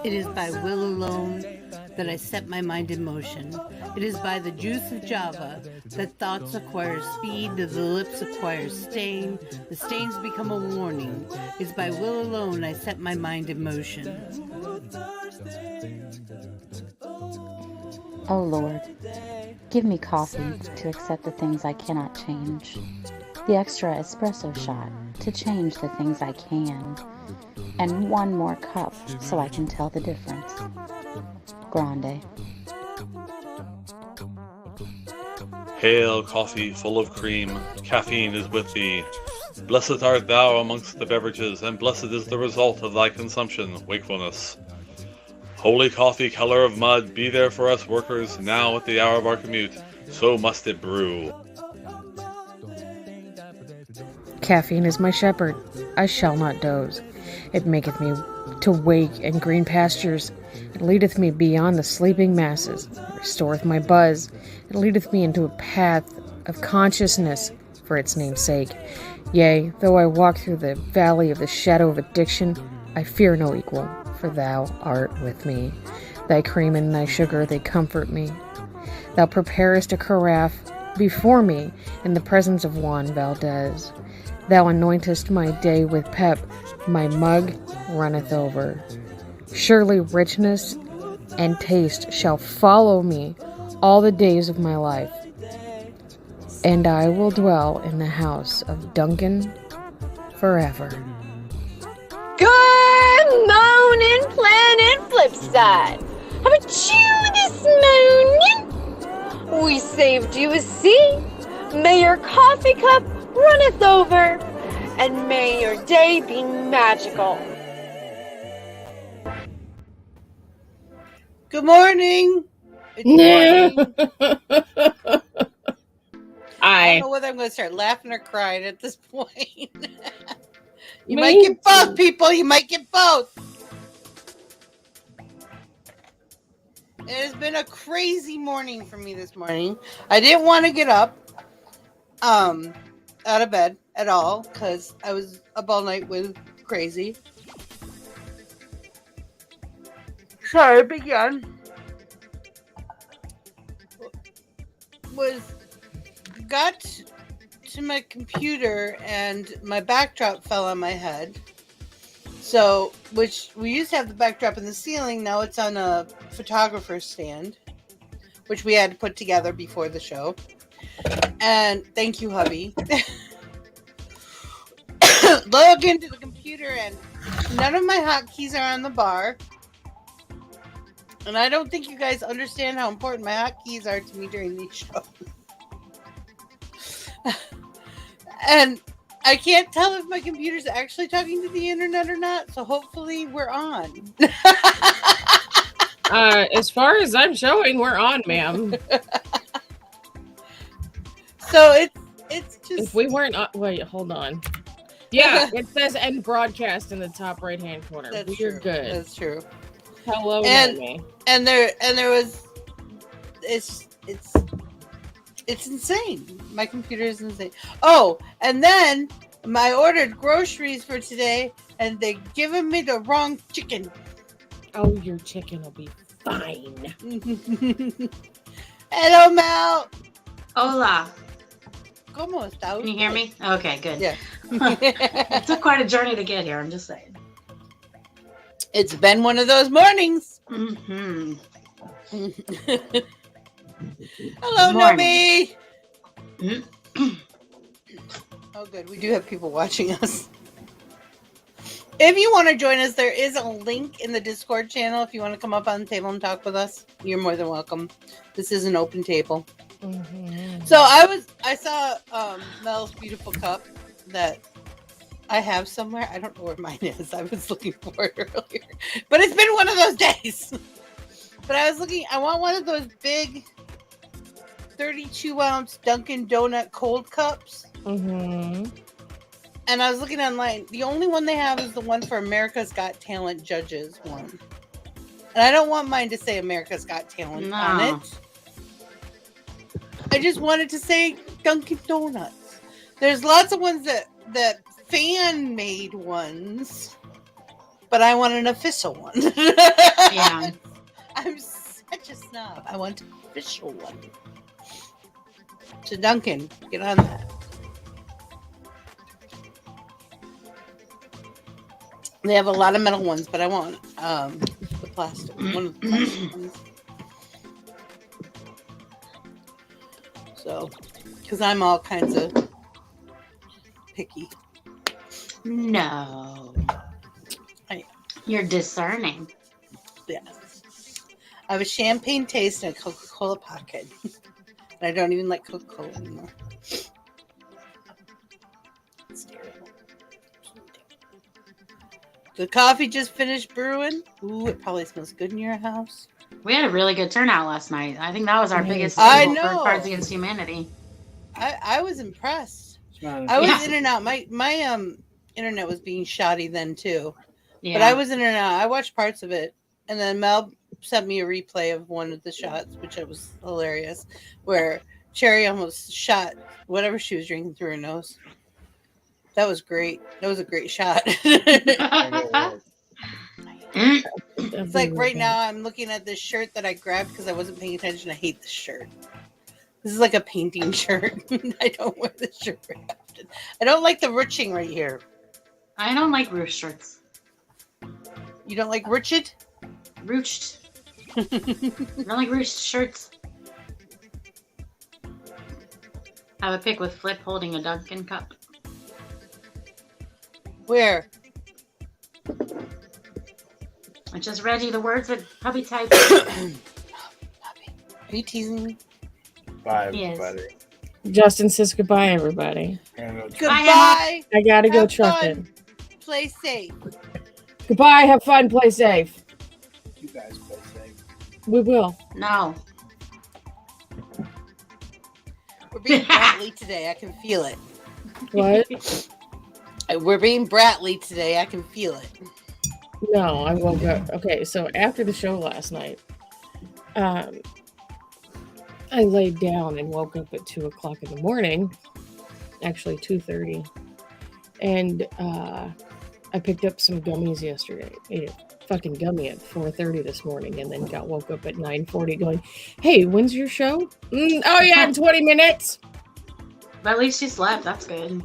It is by will alone that I set my mind in motion. It is by the juice of Java that thoughts acquire speed, that the lips acquire stain, the stains become a warning. It is by will alone I set my mind in motion. Oh Lord, give me coffee to accept the things I cannot change, the extra espresso shot to change the things I can, and one more cup so I can tell the difference. Grande. Hail, coffee full of cream, caffeine is with thee. Blessed art thou amongst the beverages, and blessed is the result of thy consumption, wakefulness. Holy coffee, color of mud, be there for us workers, now at the hour of our commute, so must it brew. Caffeine is my shepherd, I shall not doze. It maketh me to wake in green pastures. It leadeth me beyond the sleeping masses. It restoreth my buzz. It leadeth me into a path of consciousness for its name's sake. Yea, though I walk through the valley of the shadow of addiction, I fear no equal, for thou art with me. Thy cream and thy sugar, they comfort me. Thou preparest a carafe before me in the presence of Juan Valdez. Thou anointest my day with pep, my mug runneth over. Surely richness and taste shall follow me all the days of my life, and I will dwell in the house of Duncan forever. Good morning, Planet Flipside. How about you this morning? We saved you a seat. May your coffee cup runneth over, and may your day be magical. Good morning. It's morning. I don't know whether I'm going to start laughing or crying at this point. You might get both, people. You might get both. It has been a crazy morning for me this morning. I didn't want to get up out of bed at all because I was up all night with crazy. Sorry, began. Got to my computer and my backdrop fell on my head. So, which we used to have the backdrop in the ceiling, now it's on a photographer's stand, which we had to put together before the show. And thank you, hubby. Log into the computer and none of my hotkeys are on the bar. And I don't think you guys understand how important my hotkeys are to me during these shows. And I can't tell if my computer's actually talking to the internet or not, so hopefully we're on. As far as I'm showing, we're on, ma'am. So it's just... If we weren't on... Wait, hold on. Yeah, it says end broadcast in the top right-hand corner. That's You're true. good. That's true. Hello, and there was... It's insane. My computer is insane. Oh, and then I ordered groceries for today, and they given me the wrong chicken. Oh, your chicken will be fine. Hello, Mel. Hola. ¿Cómo está? Can you hear me? Okay, good. Yeah. It took quite a journey to get here, I'm just saying. It's been one of those mornings. Mm-hmm. Hello, Nomi. Oh, good. We do have people watching us. If you want to join us, there is a link in the Discord channel. If you want to come up on the table and talk with us, you're more than welcome. This is an open table. Mm-hmm. So I saw Mel's beautiful cup that I have somewhere. I don't know where mine is. I was looking for it earlier, but it's been one of those days. But I was looking. I want one of those big 32-ounce Dunkin' Donut cold cups. Mm-hmm. And I was looking online. The only one they have is the one for America's Got Talent judges one. And I don't want mine to say America's Got Talent on it. I just wanted to say Dunkin' Donuts. There's lots of ones that fan-made ones but I want an official one. Yeah. I'm such a snob. I want an official one. So Duncan, get on that. They have a lot of metal ones, but I want the plastic. One of the plastic ones. So, because I'm all kinds of picky. No. You're discerning. Yeah. I have a champagne taste and a Coca-Cola pocket. And I don't even like Coca-Cola anymore. It's terrible. The coffee just finished brewing. Ooh, it probably smells good in your house. We had a really good turnout last night. I think that was our biggest I symbol for know. Cards Against Humanity. I was impressed. I was in and out. My internet was being shoddy then too. Yeah. But I was in and out. I watched parts of it. And then Mel sent me a replay of one of the shots, which was hilarious, where Cherry almost shot whatever she was drinking through her nose. That was great. That was a great shot. It's like right now I'm looking at this shirt that I grabbed because I wasn't paying attention. I hate this shirt. This is like a painting shirt. I don't wear this shirt very often. I don't like the ruching right here. I don't like ruched shirts. You don't like ruched? Ruched. I don't like ruched shirts. I have a pic with Flip holding a Dunkin' cup. Where? I just read you the words that Hubby typed. Are you teasing me? Bye, Yes. everybody. Justin says goodbye, everybody. Goodbye. I gotta go Have trucking. fun. Play safe. Goodbye. Have fun. Play safe. You guys play safe. We will. No. We're being bratly today. I can feel it. What? We're being bratly today. I can feel it. No, I woke up. Okay, so after the show last night, I laid down and woke up at 2 o'clock in the morning. Actually, 2:30, and I picked up some gummies yesterday. Ate a fucking gummy at 4:30 this morning, and then woke up at 9:40, going, "Hey, when's your show?" Oh yeah, in 20 minutes. But at least you slept. That's good.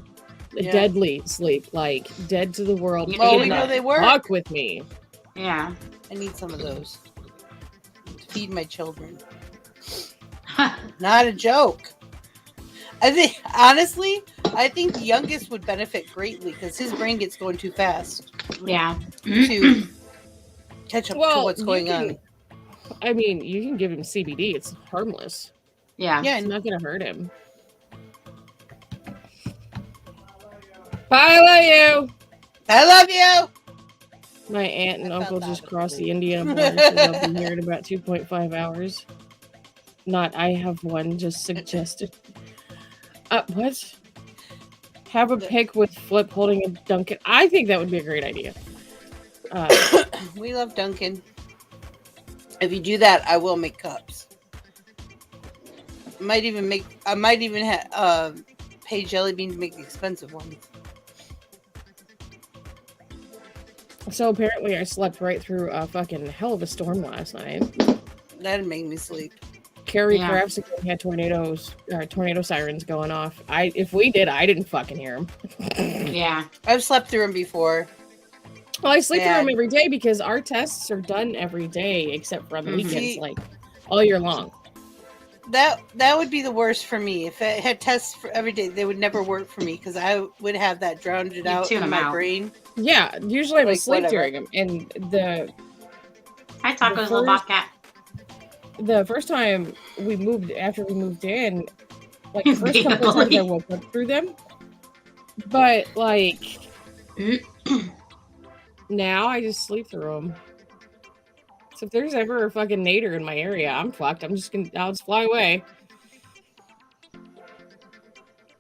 Yeah. Deadly sleep, like dead to the world. You Well, need we it. know they work. Fuck with me. Yeah. I need some of those to feed my children. Not a joke. I think, honestly, I think the youngest would benefit greatly because his brain gets going too fast Yeah. to catch up to Well, what's going on. I mean, you can give him CBD. It's harmless. Yeah. Yeah, It's not going to hurt him. Bye, I love you. I love you. My aunt and I uncle felt just that. crossed the Indiana border, so they'll be here in about 2.5 hours. Not I have one, just suggested. What? Have a pic with Flip holding a Dunkin'. I think that would be a great idea. We love Duncan. If you do that, I will make cups. I might even pay Jelly Bean to make the expensive ones. So apparently I slept right through a fucking hell of a storm last night. That'd make me sleep. Carrie Yeah. Crafts again had tornado sirens going off. If we did, I didn't fucking hear them. Yeah. I've slept through them before. Well, I sleep through Yeah. them every day because our tests are done every day except for on the weekends, See- like all year long. That would be the worst for me. If I had tests for every day, they would never work for me because I would have that drowned You out tune in 'em my out. brain. Yeah, usually I'm Like, asleep whatever. during them. And Hi, Tacos, The little first- bobcat. the first time after we moved in, like the first couple of times I woke up through them. But like now I just sleep through them. So if there's ever a fucking nader in my area, I'm fucked. I'll just fly away.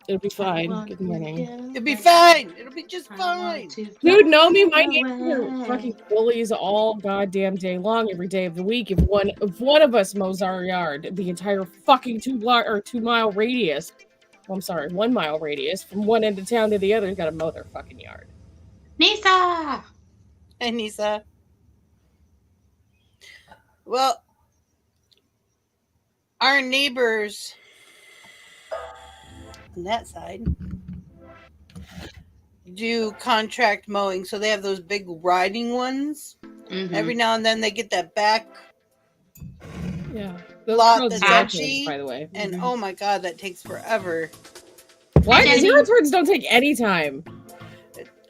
It'll be fine. Good morning. It'll be fine. It'll be just fine. Dude, know me. My neighbors are fucking bullies all goddamn day long, every day of the week. If one of us mows our yard, the entire fucking 2-mile radius. Well, I'm sorry, 1 mile radius from one end of town to the other, got to mow their fucking yard. Nisa! Hi, Nisa. Well, our neighbors on that side do contract mowing, so they have those big riding ones. Mhm. Every now and then they get that back Yeah. lot called that's zero empty, turns, by the way. and oh my god, that takes forever. What? Jenny. Zero turns don't take any time.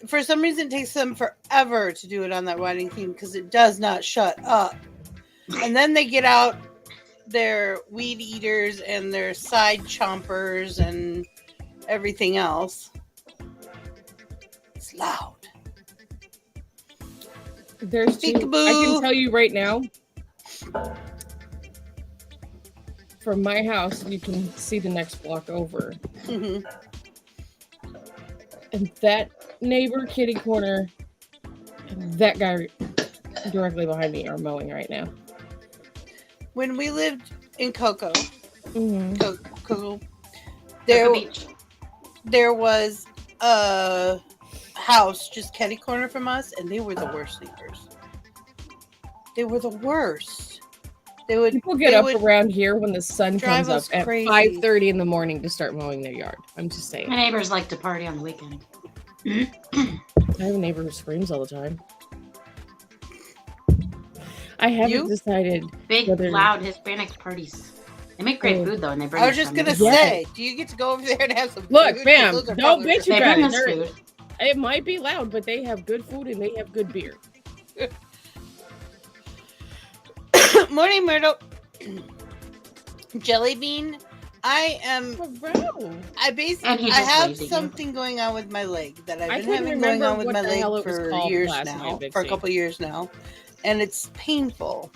For some reason, it takes them forever to do it on that riding team because it does not shut up. And then they get out their weed eaters and their side chompers and everything else. It's loud. There's two. Peekaboo. I can tell you right now. From my house, you can see the next block over. Mhm. And that neighbor kitty corner, and that guy directly behind me are mowing right now. When we lived in Cocoa, Mm-hmm. there was a house just catty corner from us, and they were the worst neighbors. They were the worst. People get up around here when the sun comes up at crazy. 5:30 in the morning to start mowing their yard. I'm just saying. My neighbors like to party on the weekend. I have a neighbor who screams all the time. I haven't decided. Big, loud Hispanic parties. They make great food though, and they bring. I was just gonna say, do you get to go over there and have some Look, food? bam! Those are Don't probably bitch They about bring it. us food. It might be loud, but they have good food and they have good beer. Morning, Myrtle. Jelly Bean. I have something going on with my leg that I've been having going on with my leg for years now, for a couple years now, and it's painful,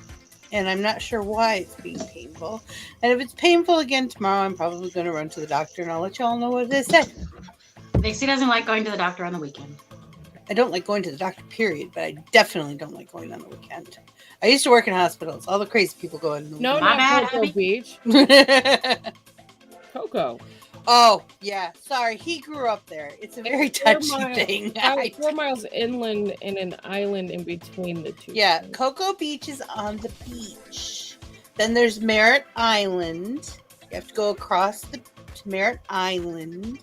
and I'm not sure why it's being painful. And if it's painful again tomorrow, I'm probably going to run to the doctor, and I'll let y'all know what it is then. Dixie doesn't like going to the doctor on the weekend. I don't like going to the doctor, period, but I definitely don't like going on the weekend. I used to work in hospitals. All the crazy people go in the weekend. No, not Cocoa Beach. Cocoa. Oh, yeah. Sorry. He grew up there. It's a very touchy thing. 4 miles inland and an island in between the two. Yeah. Cocoa Beach is on the beach. Then there's Merritt Island. You have to go across to Merritt Island.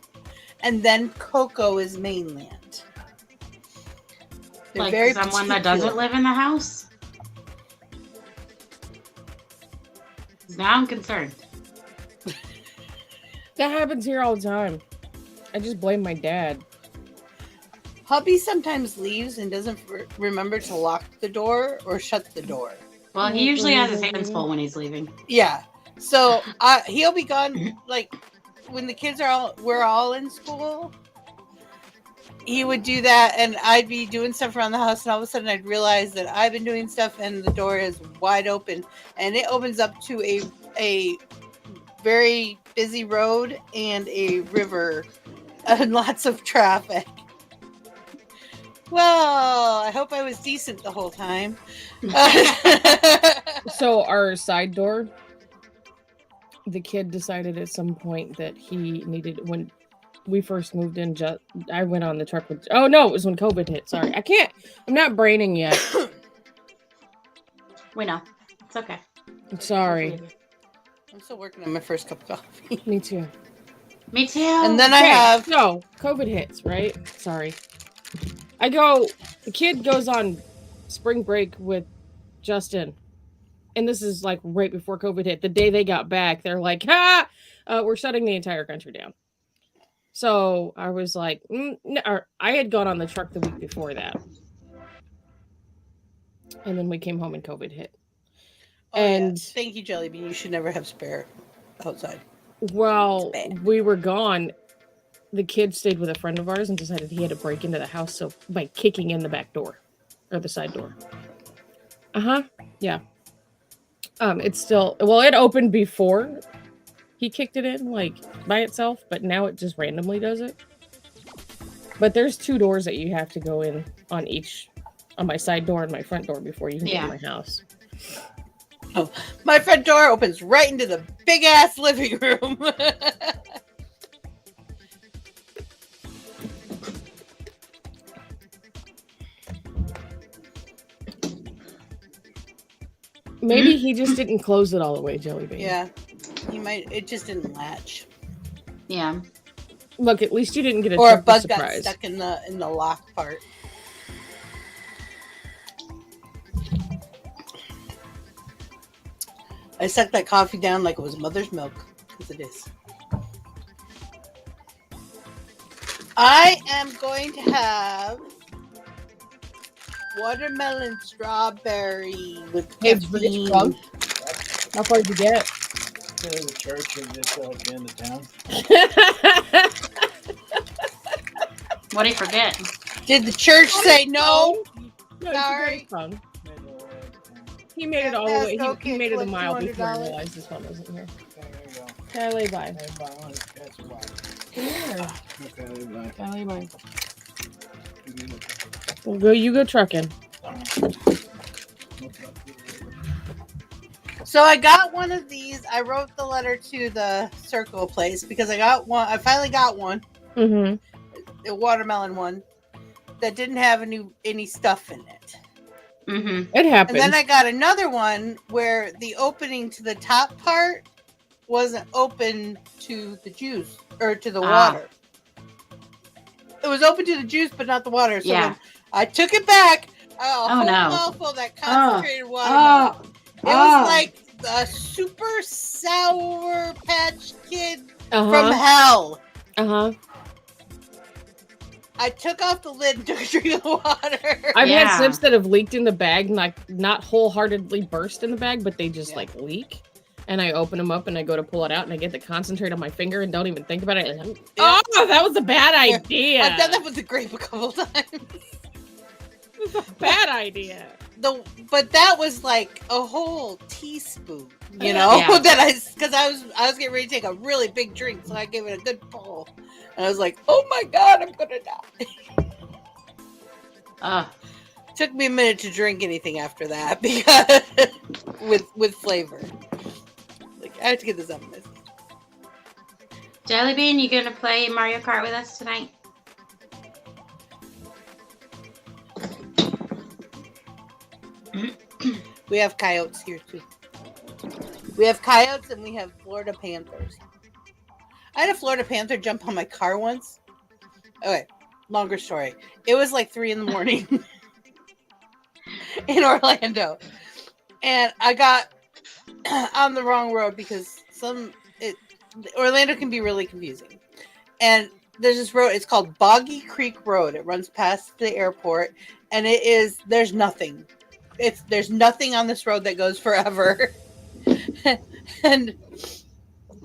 And then Cocoa is mainland. They're like very someone particular. that doesn't live in the house? Now I'm concerned. That happens here all the time. I just blame my dad. Hubby sometimes leaves and doesn't remember to lock the door or shut the door. Well, he usually has his hands full when he's leaving. Yeah. So he'll be gone like when the kids we're all in school. He would do that, and I'd be doing stuff around the house, and all of a sudden I'd realize that I've been doing stuff, and the door is wide open, and it opens up to a very busy road and a river and lots of traffic. Well, I hope I was decent the whole time. So our side door, the kid decided at some point that he needed, when we first moved in, I went on the truck with, oh no, it was when COVID hit. Sorry. I'm not braining yet. We know. It's okay. I'm sorry. I'm still working on my first cup of coffee. Me too. Me too. And then No, COVID hits, right? Sorry. The kid goes on spring break with Justin. And this is like right before COVID hit. The day they got back, they're like, we're shutting the entire country down. So I was like, no, I had gone on the truck the week before that. And then we came home and COVID hit. Oh, and yeah. Thank you, Jelly Bean. You should never have spare outside. Well, we were gone. The kid stayed with a friend of ours and decided he had to break into the house so by kicking in the back door or the side door. Yeah. It's still, it opened before he kicked it in, like by itself, but now it just randomly does it. But there's 2 doors that you have to go in on my side door and my front door before you can get in my house. Oh, my front door opens right into the big ass living room. Maybe he just didn't close it all the way, Jelly Bean. Yeah. He might. It just didn't latch. Yeah. Look, at least you didn't get a Or a turkey bug surprise. got stuck in the lock part. I sucked that coffee down like it was mother's milk, because it is. I am going to have watermelon strawberry with caffeine. How far did you get? To the church and just at the end of town. What did he forget? Did the church say no? No, Sorry. He made it all the way. Okay, He made it a collect mile before he $200. realized this one wasn't here. Okay, there you go. Can I lay by? That's why. Come here. Okay, bye. Can I lay by? Well, you go trucking. So I got one of these. I wrote the letter to the circle place because I got one. I finally got one, Mm-hmm. a watermelon one, that didn't have any stuff in it. Mm-hmm. It happens. And then I got another one where the opening to the top part wasn't open to the juice or to the water. It was open to the juice, but not the water. So when I took it back, a whole mouthful of that concentrated watermelon. It was like a super sour patch kid from hell. Uh-huh. I took off the lid and took a drink of the water. I've had sips that have leaked in the bag and like not wholeheartedly burst in the bag, but they just like leak. And I open them up and I go to pull it out and I get the concentrate on my finger and don't even think about it. Like, oh, that was a bad idea. I've done that with the grape a couple times. It was a bad idea. But that was like a whole teaspoon, you know, because I was getting ready to take a really big drink, so I gave it a good pull, and I was like, "Oh my god, I'm gonna die." Took me a minute to drink anything after that because with flavor. Like I have to get this up. Jelly Bean, you gonna play Mario Kart with us tonight? We have coyotes here too. We have coyotes and we have Florida panthers. I had a Florida panther jump on my car once. Okay, longer story. It was like 3 a.m. in Orlando, and I got on the wrong road because Orlando can be really confusing. And there's this road. It's called Boggy Creek Road. It runs past the airport, and there's nothing. There's nothing on this road that goes forever. And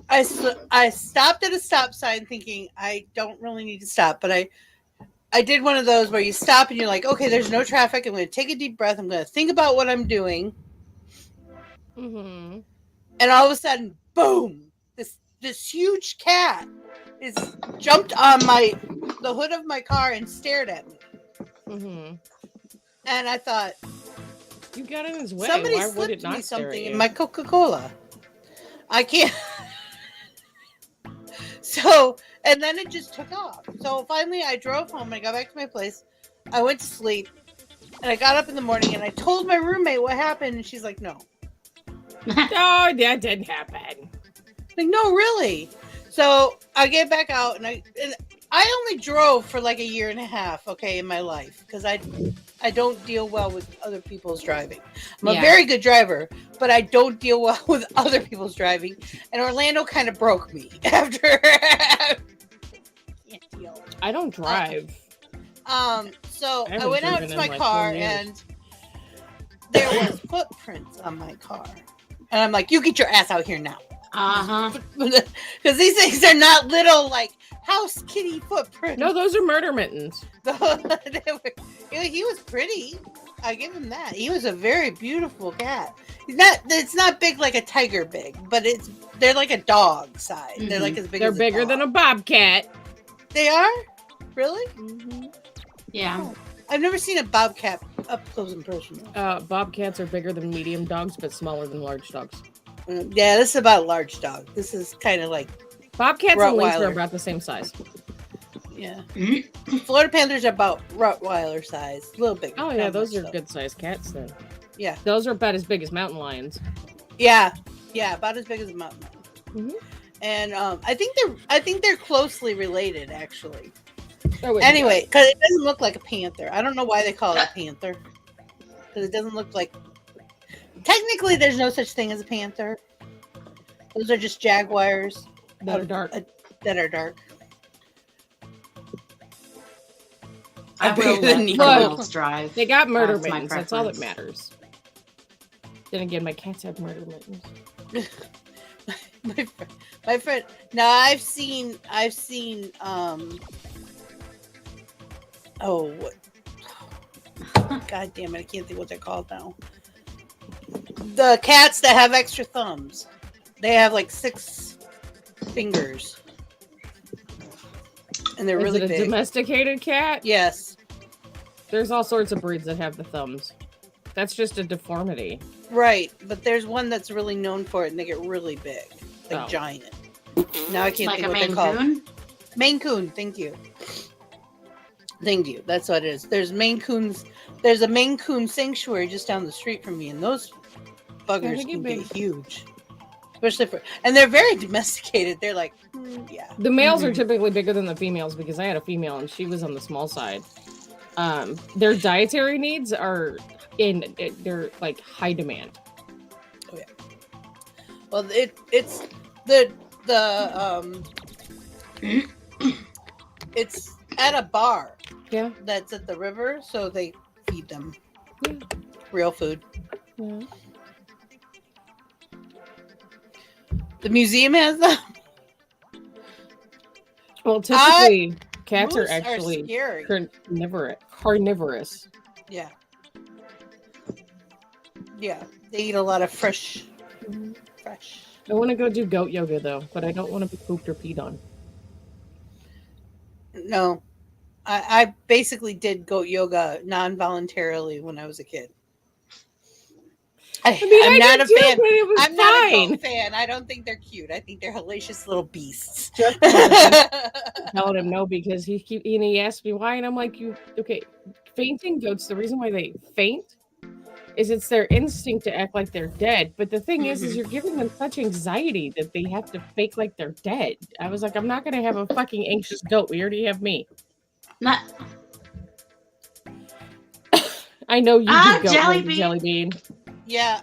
I stopped at a stop sign thinking I don't really need to stop, but I did one of those where you stop and you're like, okay, there's no traffic. I'm going to take a deep breath. I'm going to think about what I'm doing. Mm-hmm. And all of a sudden, boom, this huge cat jumped on the hood of my car and stared at me. Mm-hmm. And I thought, you got in his way. Somebody Why would slipped it not me something you? in my Coca-Cola. I can't. So, and then it just took off. So finally I drove home and I got back to my place. I went to sleep and I got up in the morning and I told my roommate what happened. And she's like, no. Oh, that didn't happen. Like, no, really? So I get back out and I only drove for like a year and a half, okay, in my life. Because I don't deal well with other people's driving. I'm a very good driver, but I don't deal well with other people's driving. And Orlando kind of broke me after. Can't deal. I don't drive. So I went out to my car and there was footprints on my car. And I'm like, you get your ass out here now. Because these things are not little like house kitty footprints. No, those are murder mittens. He was pretty. I give him that. He was a very beautiful cat. It's not big like a tiger big, but they're like a dog size. Mm-hmm. They're like as big. They're as bigger a dog. than a bobcat. They are? Really? Mm-hmm. Yeah. Oh, I've never seen a bobcat up close and personal. Bobcats are bigger than medium dogs, but smaller than large dogs. Yeah, this is about a large dog. This is kind of like Bobcats and lynx are about the same size. Yeah. Florida Panthers are about Rottweiler size. A little bigger. Oh, yeah, those are good sized cats then. Yeah. Those are about as big as mountain lions. Yeah, about as big as a mountain lion. Mm-hmm. And I think they're closely related, actually. Oh, anyway, because it doesn't look like a panther. I don't know why they call it a panther. Because it doesn't look like. Technically, there's no such thing as a panther. Those are just jaguars that are dark. That are dark. I will let else drive. They got murder mittens. That's all that matters. Then again, my cats have murder mittens. my friend. Now I've seen. Oh, what? God damn it! I can't think what they're called now. The cats that have extra thumbs. They have like 6 fingers. And they're really big. Is it a domesticated cat? Yes. There's all sorts of breeds that have the thumbs. That's just a deformity. Right, but there's one that's really known for it, and they get really big, like giant. Now I can't think what they're called. Maine Coon. Thank you. That's what it is. There's Maine Coons. There's a Maine Coon sanctuary just down the street from me, and those buggers can get huge. Especially and they're very domesticated. They're like, yeah. The males are typically bigger than the females because I had a female and she was on the small side. Their dietary needs are they're like high demand. Oh yeah. Well, it's the it's at a bar. Yeah. That's at the river, so they feed them real food. Yeah. The museum has them. Well, typically cats are scary. Carnivorous. Yeah. Yeah, they eat a lot of fresh. I want to go do goat yoga though, but I don't want to be pooped or peed on. No, I basically did goat yoga non-voluntarily when I was a kid. I'm not a fan. I'm not a goat fan. I don't think they're cute. I think they're hellacious little beasts. Telling him no because he asked me why, and I'm like, fainting goats. The reason why they faint is it's their instinct to act like they're dead. But the thing is you're giving them such anxiety that they have to fake like they're dead. I was like, I'm not going to have a fucking anxious goat. We already have me. Not. I know you do goat jelly bean. Yeah,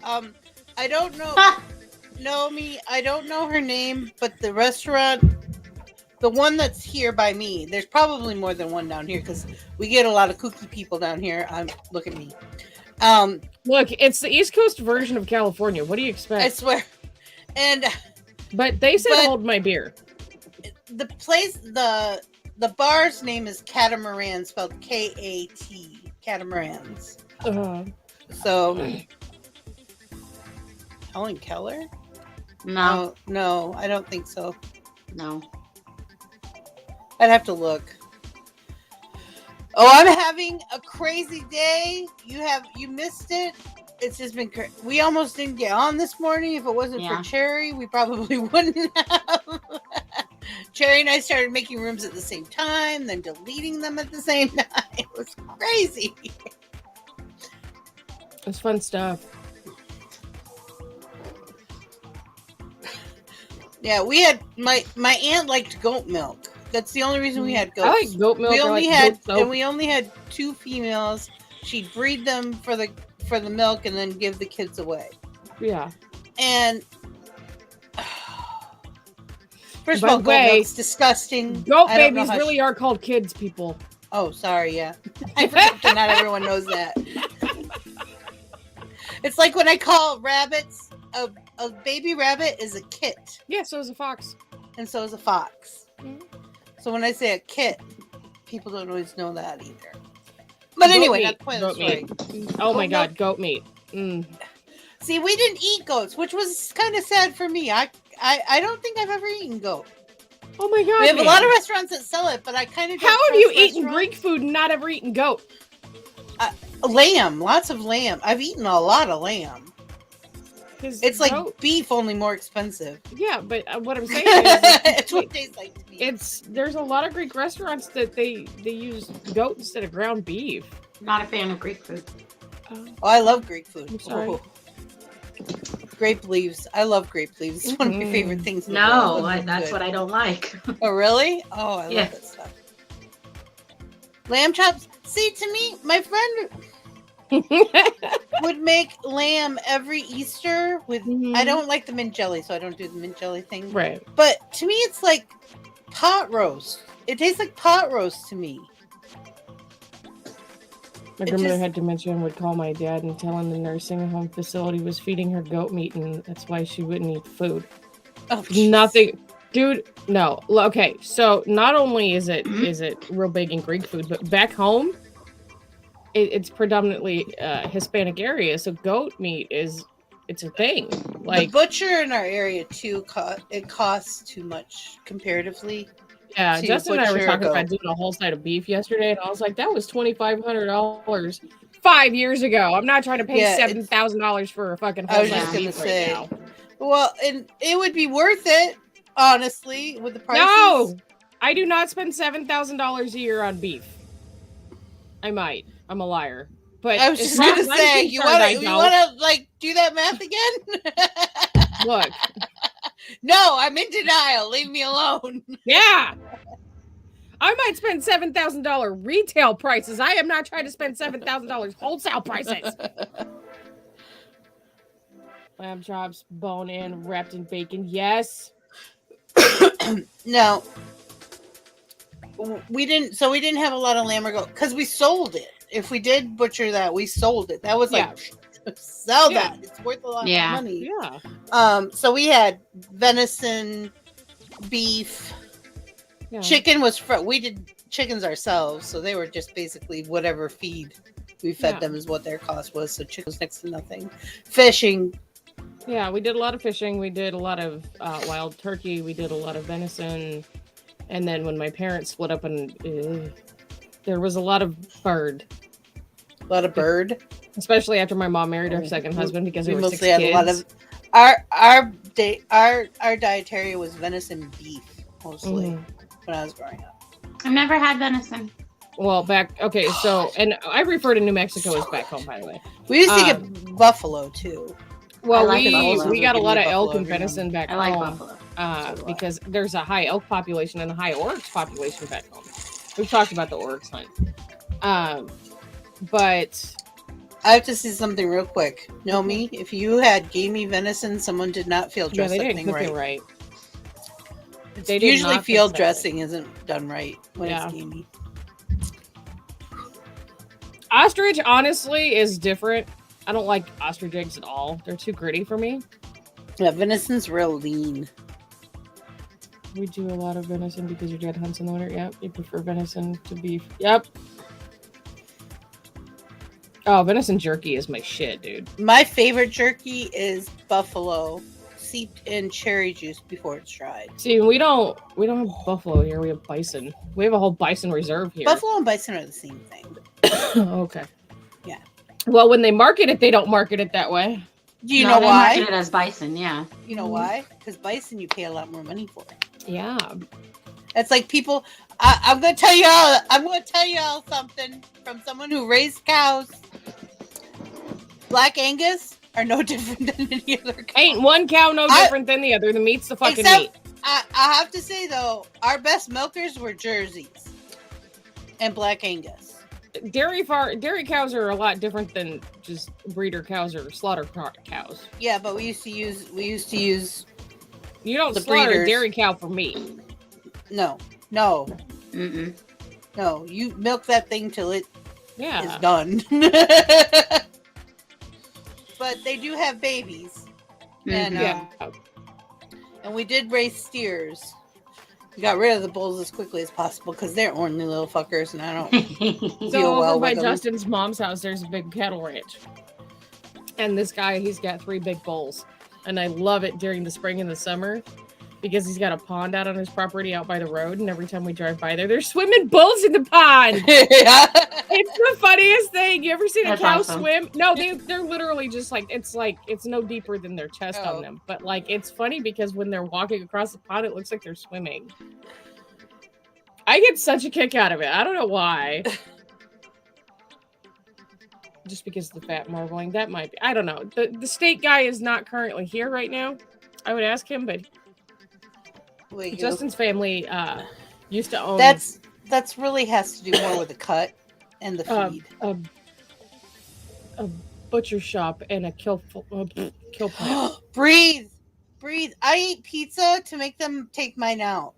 I don't know. I don't know her name, but the restaurant, the one that's here by me, there's probably more than one down here because we get a lot of kooky people down here. Look at me. Look, it's the East Coast version of California. What do you expect? I swear. But they said hold my beer. The place, the bar's name is Catamaran, spelled K-A-T, Catamarans. So. Helen Keller? No. No, I don't think so. No. I'd have to look. Oh, I'm having a crazy day. You missed it. It's just been we almost didn't get on this morning. If it wasn't for Cherry, we probably wouldn't have. Cherry and I started making rooms at the same time, then deleting them at the same time. It was crazy. It's fun stuff. Yeah, we had my aunt liked goat milk. That's the only reason we had goats. I like goat milk. We only had 2 females. She'd breed them for the milk and then give the kids away. Yeah. And first of all, goat milk's disgusting. Goat babies really are called kids, people. Oh, sorry, yeah. I forget that not everyone knows that. It's like when I call rabbits a baby rabbit is a kit. Yeah, so is a fox. And so is a fox. Mm-hmm. So when I say a kit, people don't always know that either. But goat anyway, that's the point of the story. Oh my god, goat meat. Mm. See, we didn't eat goats, which was kind of sad for me. I don't think I've ever eaten goat. Oh my god. We have a lot of restaurants that sell it, but I kind of don't. How have you eaten Greek food and not ever eaten goat? Lamb, lots of lamb. I've eaten a lot of lamb. It's like beef, only more expensive. Yeah, but what I'm saying is, it's what it tastes like to me. There's a lot of Greek restaurants that they use goat instead of ground beef. Not a fan of Greek food. Stop. Oh, I love Greek food. I'm sorry. Oh. Grape leaves. I love grape leaves. It's one of my favorite things. In the world. That's what I don't like. Oh, really? Oh, I love that stuff. Lamb chops. See, to me, my friend would make lamb every Easter with. I don't like the mint jelly, so I don't do the mint jelly thing. Right. But to me, it's like pot roast. It tastes like pot roast to me. My grandmother had dementia and would call my dad and tell him the nursing home facility was feeding her goat meat, and that's why she wouldn't eat food. Oh, nothing, dude. No. Okay, so not only is it real big in Greek food, but back home, it's predominantly Hispanic area. So goat meat it's a thing. Like the butcher in our area too. It costs too much comparatively. Yeah, Justin and I were talking about doing a whole side of beef yesterday, and I was like, that was $2,500 5 years ago. I'm not trying to pay $7,000 for a fucking whole side of beef right now. Well, and it would be worth it, honestly, with the prices. No! I do not spend $7,000 a year on beef. I might. I'm a liar. But I was just going to say, you want to like do that math again? Look. No, I'm in denial. Leave me alone. Yeah. I might spend $7,000 retail prices. I am not trying to spend $7,000 wholesale prices. Lamb chops, bone in, wrapped in bacon. Yes. No. We didn't have a lot of lamb or goat because we sold it. If we did butcher that, we sold it. That was like sell that. It's worth a lot of money. Yeah. So we had venison, beef, chicken was we did chickens ourselves, so they were just basically whatever feed we fed them is what their cost was. So chicken was next to nothing. Fishing. Yeah, we did a lot of fishing. We did a lot of wild turkey. We did a lot of venison. And then when my parents split up, and there was a lot of bird. A lot of bird? Especially after my mom married her second husband, because we mostly 6 had kids. A lot of our dietary was venison beef mostly when I was growing up. I've never had venison. Well, and I refer to New Mexico as back home, by the way. We used to get buffalo too. Well, we got a lot of elk and venison back home. I like buffalo. Because there's a high elk population and a high oryx population back home. We've talked about the oryx hunt. But I have to say something real quick. Know me, if you had gamey venison, someone did not field dress that thing right. They usually field dressing isn't done right when it's gamey. Ostrich, honestly, is different. I don't like ostrich eggs at all. They're too gritty for me. Yeah, venison's real lean. We do a lot of venison because your dad hunts in the winter. Yep. You prefer venison to beef. Yep. Oh, venison jerky is my shit, dude. My favorite jerky is buffalo, steeped in cherry juice before it's dried. See, we don't have buffalo here. We have bison. We have a whole bison reserve here. Buffalo and bison are the same thing. Okay. Yeah. Well, when they market it, they don't market it that way. Do you know why? They market it as bison, yeah. You know why? Because bison you pay a lot more money for. Yeah. It's like people. I'm going to tell you all. I'm going to tell you all something from someone who raised cows. Black Angus are no different than any other cow. Ain't one cow no different than the other. The meat's the fucking meat. I have to say though, our best milkers were Jerseys and Black Angus. Dairy cows are a lot different than just breeder cows or slaughter cows. Yeah, but we used to use. You don't the slaughter breeders. a dairy cow for meat. No. Mm-mm. No, you milk that thing till it is done. But they do have babies. And and we did raise steers. We got rid of the bulls as quickly as possible because they're ornery little fuckers, and I don't So feel well over by with them. Justin's mom's house, there's a big cattle ranch. And this guy, he's got 3 big bulls. And I love it during the spring and the summer because he's got a pond out on his property out by the road. And every time we drive by there, there's swimming bulls in the pond. It's the funniest thing. You ever seen a cow swim? No, they're literally just it's no deeper than their chest on them. But it's funny because when they're walking across the pond, it looks like they're swimming. I get such a kick out of it. I don't know why. just because of the fat marbling. That might be. I don't know. The state guy is not currently here right now. I would ask him, but Justin's family used to own. That's really has to do more with the cut and the feed. A butcher shop and a kill plant. Breathe. I eat pizza to make them take mine out.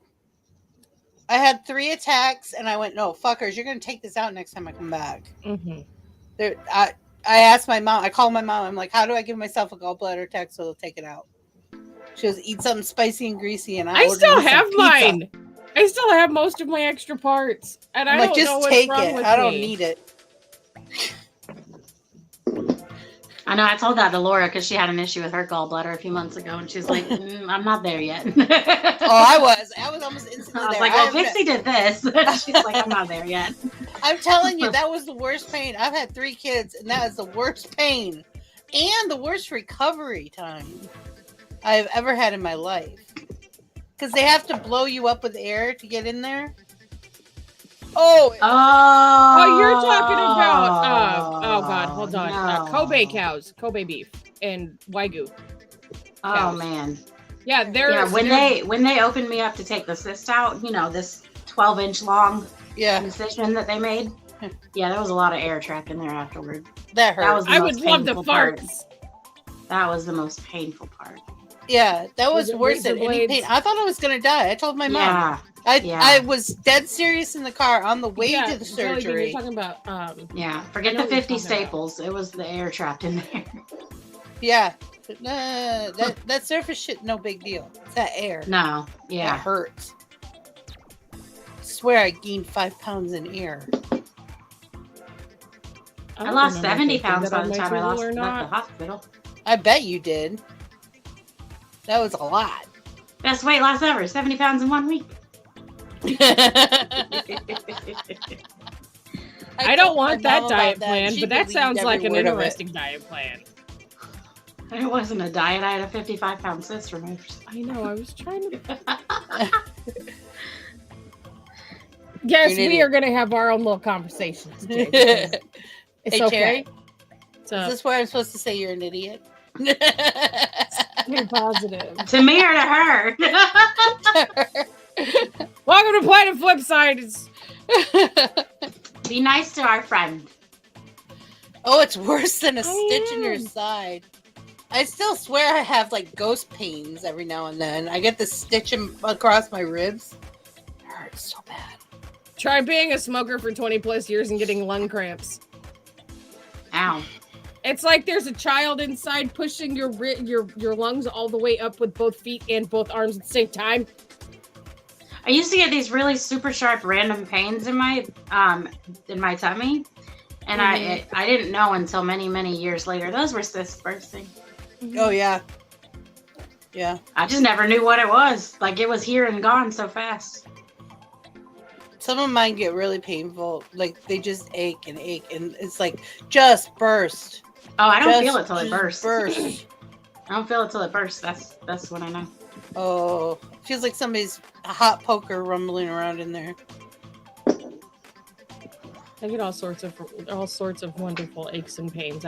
I had 3 attacks, and I went, no, fuckers, you're going to take this out next time I come back. Mm-hmm. I asked my mom, I called my mom, I'm like, how do I give myself a gallbladder attack so they'll take it out? She goes, eat something spicy and greasy, and I still have mine. I still have most of my extra parts, and I don't know what's wrong with me. I don't need it. I know. I told that to Laura because she had an issue with her gallbladder a few months ago, and she's like, "I'm not there yet." I was almost instantly there. I was like, "Well, Pixie did this." She's like, "I'm not there yet." I'm telling you, that was the worst pain. I've had 3 kids, and that is the worst pain and the worst recovery time I've ever had in my life. Because they have to blow you up with air to get in there. Oh, you're talking about oh god, hold on. No. Kobe cows, Kobe beef, and Wagyu. Oh cows. man. Yeah, when they opened me up to take the cyst out, this 12-inch long incision that they made. Yeah, there was a lot of air trapped in there afterward. That hurt. That was the I most would love the painful part. farts. That was the most painful part. Yeah, that was worse than any pain. I thought I was gonna die. I told my mom. I was dead serious in the car on the way to the surgery. You're talking about forget the 50 staples. It was the air trapped in there. Yeah. That surface shit, no big deal. It's that air. No. Yeah. It hurts. I swear I gained 5 pounds in air. I lost 70 pounds by the time I left the hospital. I bet you did. That was a lot. Best weight loss ever. 70 pounds in 1 week. I don't want that diet plan, but that sounds like an interesting diet plan. It wasn't a diet. I had a 55-pound cyst removed. I know. I was trying to. Yes, we are going to have our own little conversations. Jay, it's okay. Is this where I'm supposed to say you're an idiot? You're positive. To me or to her? Welcome to Planet Flipside. Be nice to our friend. Oh, it's worse than a stitch in your side. I still swear I have like ghost pains every now and then. I get the stitch across my ribs. It hurts so bad. Try being a smoker for 20 plus years and getting lung cramps. Ow. It's like there's a child inside pushing your lungs all the way up with both feet and both arms at the same time. I used to get these really super sharp random pains in my tummy, and I didn't know until many years later. Those were cysts bursting. Oh yeah. Yeah. I just never knew what it was. Like it was here and gone so fast. Some of mine get really painful. Like they just ache, and it's like just burst. Oh, I don't feel it till it bursts. I don't feel it till it bursts. That's what I know. Oh, feels like somebody's hot poker rumbling around in there. I get all sorts of wonderful aches and pains.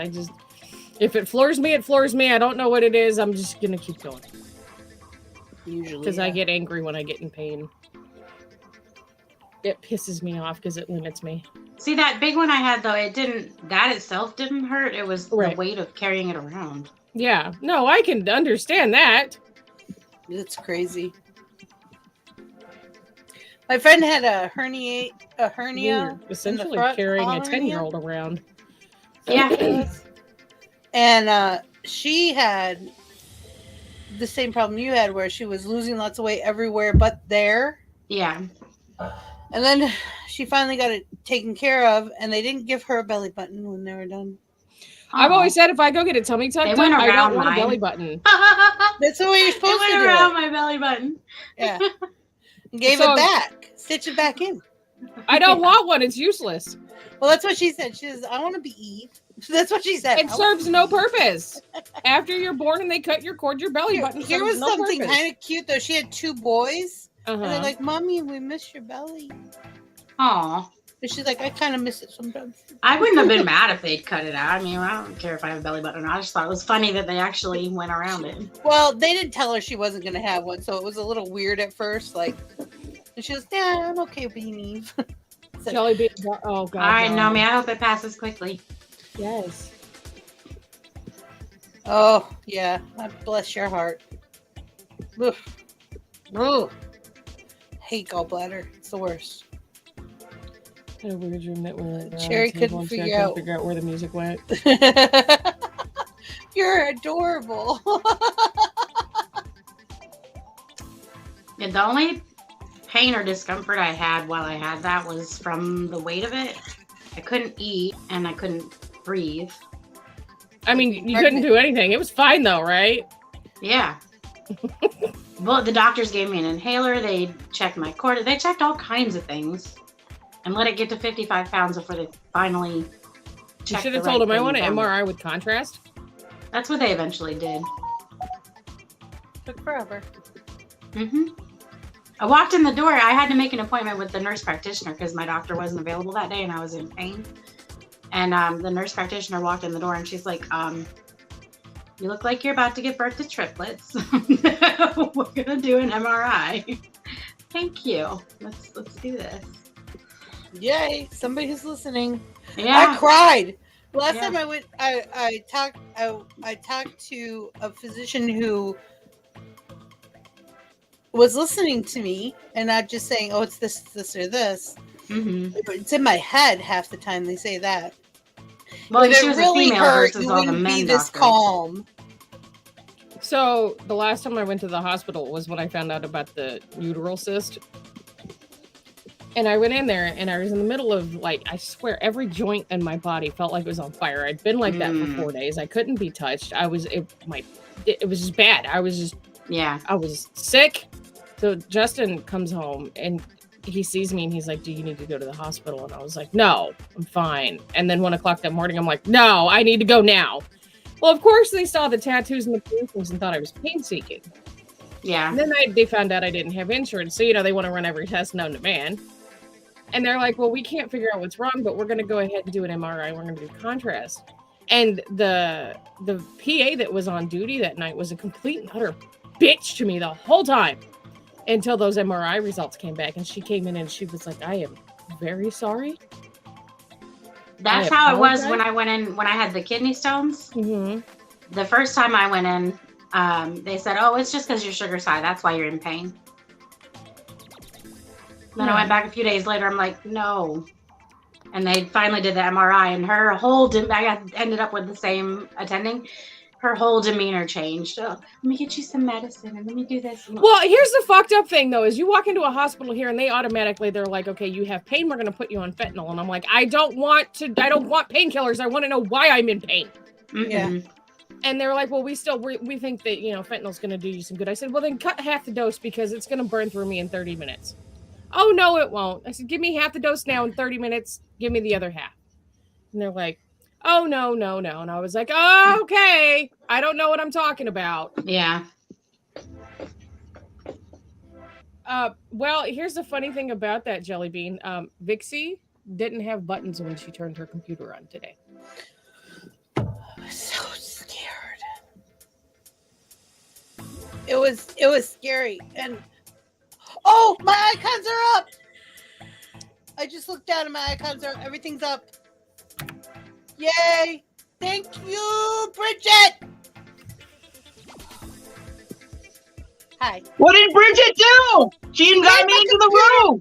If it floors me, it floors me. I don't know what it is. I'm just gonna keep going. Usually, because I get angry when I get in pain. It pisses me off because it limits me. See, that big one I had, though, that itself didn't hurt. It was the weight of carrying it around. Yeah. No, I can understand that. It's crazy. My friend had a hernia. You're essentially carrying a 10-year-old around. Yeah. And she had the same problem you had, where she was losing lots of weight everywhere but there. Yeah. And then she finally got it taken care of, and they didn't give her a belly button when they were done. I've always said if I go get a tummy tuck done, I don't want a belly button. That's the way you're supposed to do it. It went around my belly button. Yeah. And gave it back. Stitch it back in. I don't want one. It's useless. Well, that's what she said. She says, I want to be Eve. That's what she said. It serves no purpose. After you're born and they cut your cord, your belly button Here was something kind of cute, though. She had 2 boys. And they're like, Mommy, we miss your belly. Aw. But she's like, I kind of miss it sometimes. I wouldn't have been mad if they'd cut it out. I mean, I don't care if I have a belly button or not. I just thought it was funny that they actually went around it. Well, they didn't tell her she wasn't going to have one, so it was a little weird at first. Like, and she was, yeah, I'm okay being Eve. So, Jelly bean. Oh, God. All right, no. Nomi, I hope it passes quickly. Yes. oh, yeah. Bless your heart. Ugh. Ugh. Hate gallbladder. It's the worst. I had a weird dream that we're Cherry couldn't figure out where the music went. You're adorable. Yeah, the only pain or discomfort I had while I had that was from the weight of it. I couldn't eat and I couldn't breathe. I mean, you couldn't do anything. It was fine though, right? Yeah. Well, the doctors gave me an inhaler. They checked my cord. They checked all kinds of things and let it get to 55 pounds before they finally checked. You should have told them I want an MRI with contrast. That's what they eventually did. Took forever. Mm-hmm. I walked in the door. I had to make an appointment with the nurse practitioner because my doctor wasn't available that day and I was in pain. And the nurse practitioner walked in the door and she's like, you look like you're about to give birth to triplets. We're gonna do an MRI. Thank you. Let's do this. Yay! Somebody who's listening. Yeah. I cried. Last time I went, I talked to a physician who was listening to me and not just saying, "Oh, it's this, or this." Mm-hmm. It's in my head half the time they say that. Well, if she it was really a female hurt, versus you all the wouldn't men be this doctors. calm. So the last time I went to the hospital was when I found out about the uteral cyst. And I went in there and I was in the middle of, like, I swear every joint in my body felt like it was on fire. I'd been like that for 4 days. I couldn't be touched. It was just bad. I was sick. So Justin comes home and he sees me and he's like, do you need to go to the hospital? And I was like, no, I'm fine. And then 1 o'clock that morning, I'm like, no, I need to go now. Well, of course they saw the tattoos and the piercings and thought I was pain seeking. Yeah. And then they found out I didn't have insurance. So, they want to run every test known to man. And they're like, well, we can't figure out what's wrong, but we're going to go ahead and do an MRI. We're going to do contrast. And the PA that was on duty that night was a complete and utter bitch to me the whole time until those MRI results came back. And she came in and she was like, I am very sorry. That's how it was when I went in, when I had the kidney stones. Mm-hmm. The first time I went in, they said, oh, it's just because your sugar's high. That's why you're in pain. Then I went back a few days later. I'm like, no. And they finally did the MRI, and her whole, I ended up with the same attending. Her whole demeanor changed. Oh, let me get you some medicine, and let me do this. Well, here's the fucked up thing, though, is you walk into a hospital here, and they're like, okay, you have pain. We're going to put you on fentanyl. And I'm like, I don't want painkillers. I want to know why I'm in pain. Mm-hmm. Yeah. And they're like, well, we think that, fentanyl's going to do you some good. I said, well, then cut half the dose because it's going to burn through me in 30 minutes. Oh, no, it won't. I said, give me half the dose now in 30 minutes. Give me the other half. And they're like, oh, no. And I was like, oh, okay. I don't know what I'm talking about. Yeah. Well, here's the funny thing about that, Jelly Bean. Vixie didn't have buttons when she turned her computer on today. I was so scared. It was scary. And oh, my icons are up. I just looked down and my icons are, everything's up. Yay. Thank you, Bridget. Hi. What did Bridget do? She invited me into the room.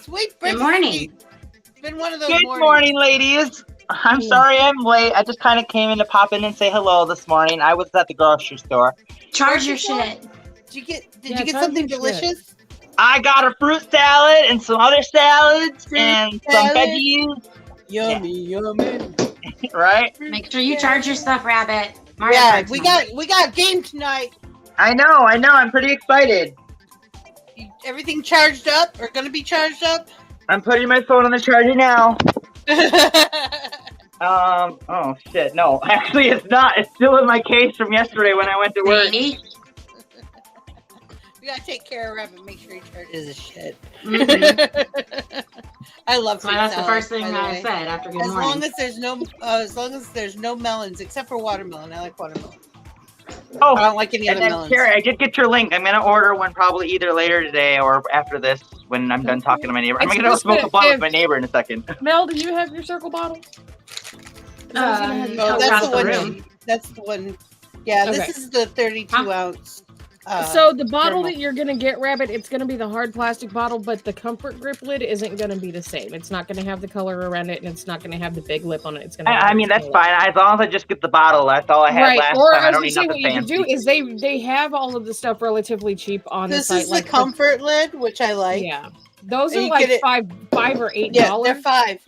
Sweet Bridget. Good morning. It's been one of those Good morning, ladies. I'm sorry I'm late. I just kind of came in to pop in and say hello this morning. I was at the grocery store. Charge your shit. Did you get something delicious? I got a fruit salad and some other salads and some veggies. Yummy. Right? Make sure you charge your stuff, Rabbit. Yeah, we got a game tonight. I know. I'm pretty excited. Everything charged up or gonna be charged up? I'm putting my phone on the charger now. Oh shit, no. Actually, it's not. It's still in my case from yesterday when I went to work. We gotta take care of Rabbit. Make sure he charges his shit. Mhm. I love. So that's the fruit first salad, thing by the I way. said after good As morning. long as there's no melons, except for watermelon. I like watermelon. Oh, I don't like any and other then melons. Carrie, I did get your link. I'm gonna order one probably either later today or after this when I'm done talking to my neighbor. I'm It's gonna go just smoke that a blunt with if- my neighbor in a second. Mel, do you have your circle bottle? Oh, Across that's the the one. room. That's the one. Yeah, Okay. this is the 32 ounce. So the bottle thermal. that you're gonna get, Rabbit, it's gonna be the hard plastic bottle, but the comfort grip lid isn't gonna be the same. It's not gonna have the color around it, and it's not gonna have the big lip on it. It's gonna. Have I mean, that's lip. fine. As long as I just get the bottle, that's all I had Right, last or time. I I was don't gonna need say nothing what you could do fancy. is they have all of the stuff relatively cheap on This the site. is the comfort lid, which I like. Yeah, those And are you like get it- $5 or $8. Yeah, they're $5,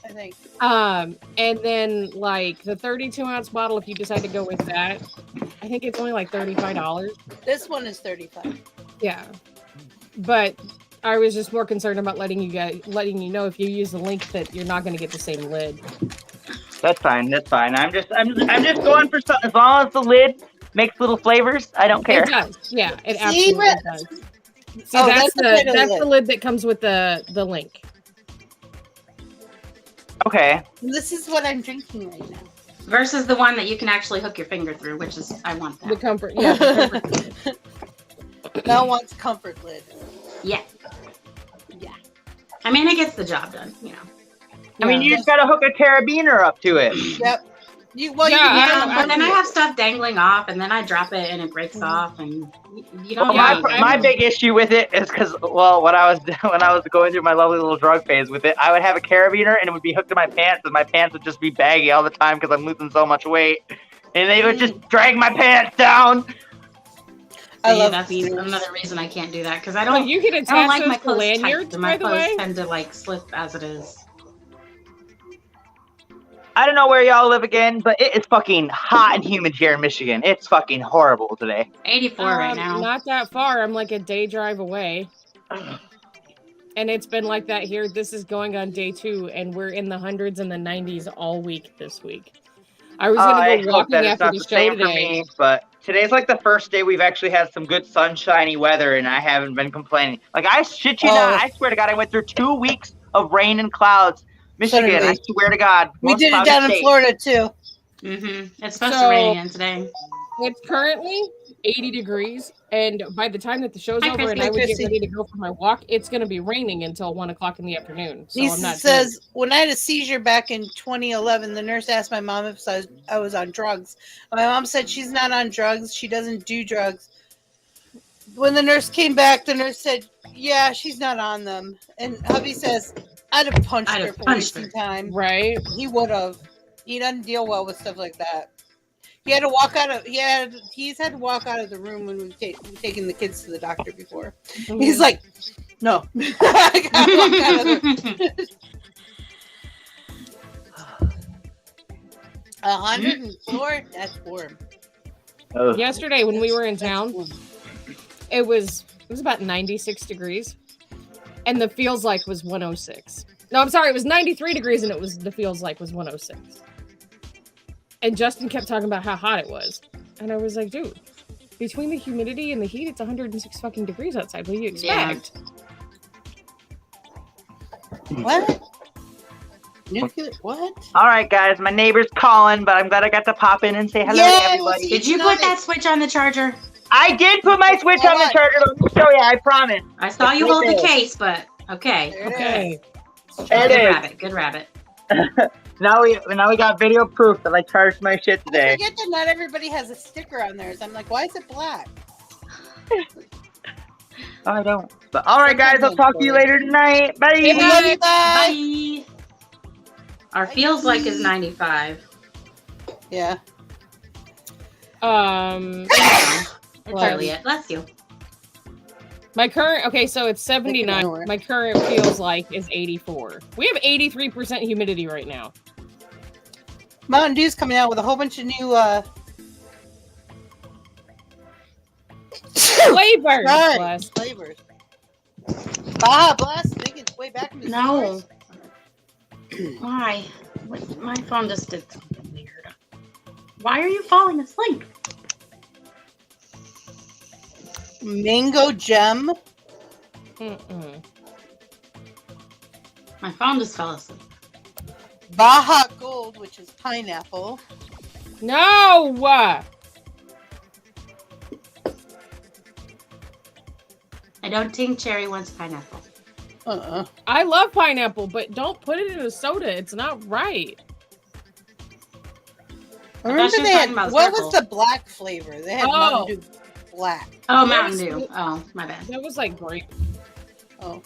I think. And then like the 32 ounce bottle, if you decide to go with that, I think it's only like $35. This one is 35. Yeah, but I was just more concerned about letting you know if you use the link that you're not going to get the same lid. That's fine. That's fine. I'm just going for something. As long as the lid makes little flavors, I don't care. It does. Yeah, it See, absolutely does. See, Oh, that's the kind of that's lid. the lid that comes with the link. Okay. This is what I'm drinking right now. Versus the one that you can actually hook your finger through, which is I want The that. comfort. Yeah. The comfort lid. Mel wants comfort lid. Yeah. Yeah. I mean, it gets the job done, you know. I mean, you just gotta hook a carabiner up to it. Yep. You Yeah, can But then I have stuff dangling off, and then I drop it, and it breaks off, and you don't. Well, know. my big issue with it is because, well, when I was going through my lovely little drug phase with it, I would have a carabiner and it would be hooked to my pants, and my pants would just be baggy all the time because I'm losing so much weight, and they would just drag my pants down. I love that's beaners. another reason I can't do that because I Well, don't. you can I don't attach like those my to clothes lanyards, tight. My by the clothes way. tend to like slip as it is. I don't know where y'all live again, but it is fucking hot and humid here in Michigan. It's fucking horrible today. 84 right now. Not that far. I'm like a day drive away. And it's been like that here. This is going on day 2, and we're in the hundreds and the 90s all week this week. I was gonna I go hope walking that it's after not the the show same for today. me, but today's like the first day we've actually had some good sunshiny weather, and I haven't been complaining. Like, I shit you not, I swear to God, I went through 2 weeks of rain and clouds. Michigan, I swear to God. We most did it cloudy down in state. Florida too. Mm-hmm. It's supposed So- to rain again today. It's currently 80 degrees, and by the time that the show's Hi, over and I would get Christy. ready to go for my walk, it's going to be raining until 1 o'clock in the afternoon. So He I'm not says, when I had a seizure back in 2011, the nurse asked my mom if I was on drugs. My mom said she's not on drugs. She doesn't do drugs. When the nurse came back, the nurse said, yeah, she's not on them. And hubby says, I'd have punched her for wasting time. Right. He would have. He doesn't deal well with stuff like that. He had to walk out of. He's had to walk out of the room when we've taken the kids to the doctor before. Mm-hmm. He's like, no. I gotta walk out of the 104. That's warm. Yesterday when we were in town, it was about 96 degrees, and the feels like was 106. No, I'm sorry, it was 93 degrees, and the feels like was 106. And Justin kept talking about how hot it was, and I was like, dude, between the humidity and the heat, it's 106 fucking degrees outside. What do you expect? What? Nuclear? What? All right, guys, my neighbor's calling, but I'm glad I got to pop in and say hello Yeah, to everybody. Did you put that switch on the charger? I did put my switch on the charger. Let me show you. I promise. I saw you hold the case, but okay. Okay. There it Good is. rabbit. Good rabbit. Now we got video proof that I charged my shit I today. forget that not everybody has a sticker on theirs. I'm like, why is it black? I don't. But all right, guys, I'll talk to you later tonight. Bye. Love you, bye. Bye. Our feels like is 95. Yeah. It's Well, early yet. Bless you. my current, okay, so it's 79. My current feels like is 84. We have 83% humidity right now. Mountain Dew's coming out with a whole bunch of new Flavors. Right. Bless. flavors. Baja Blast making its way back into No. stores. Why? My phone just did something weird. Why are you falling asleep? Mango gem. Mm-mm. My phone just fell asleep. Baja gold, which is pineapple. No! I don't think Cherry wants pineapple. I love pineapple, but don't put it in a soda. It's not right. Remember she was they had, talking about what Circle. was the black flavor? They had Mountain Dew black. Oh, That Mountain was- Dew. Oh, my bad. That was like grape. Oh.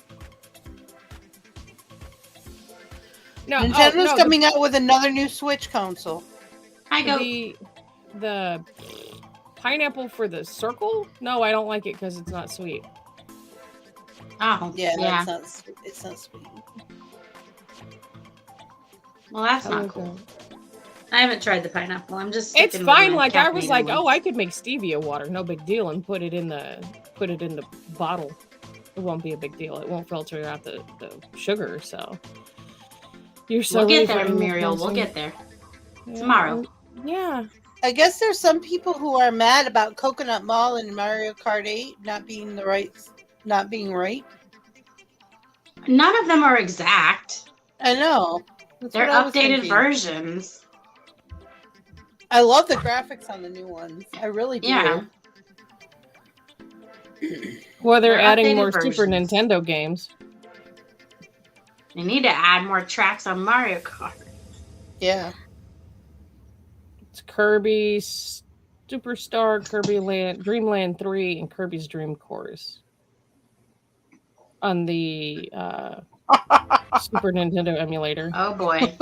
No, Nintendo's no, coming out with another new Switch console. I go. The pineapple for the circle? No, I don't like it because it's not sweet. Oh, Yeah, yeah. it's not sweet. Well, that's not cool. I haven't tried the pineapple. I'm just. It's sticking with fine. my Like I was caffeinated like, one. oh, I could make stevia water, no big deal, and put it in the bottle. It won't be a big deal. It won't filter out the sugar. So you're so. We'll ready get for there, Animal Muriel. We'll Crossing. get there Yeah. tomorrow. Yeah. I guess there's some people who are mad about Coconut Mall and Mario Kart 8 not being right. None of them are exact. I know. That's They're what I was updated thinking. versions. I love the graphics on the new ones. I really do. Yeah. Well, they're They're adding more updated Super versions. Nintendo games. They need to add more tracks on Mario Kart. Yeah. It's Kirby Superstar, Kirby Land, Dreamland 3, and Kirby's Dream Course on the Super Nintendo emulator. Oh boy.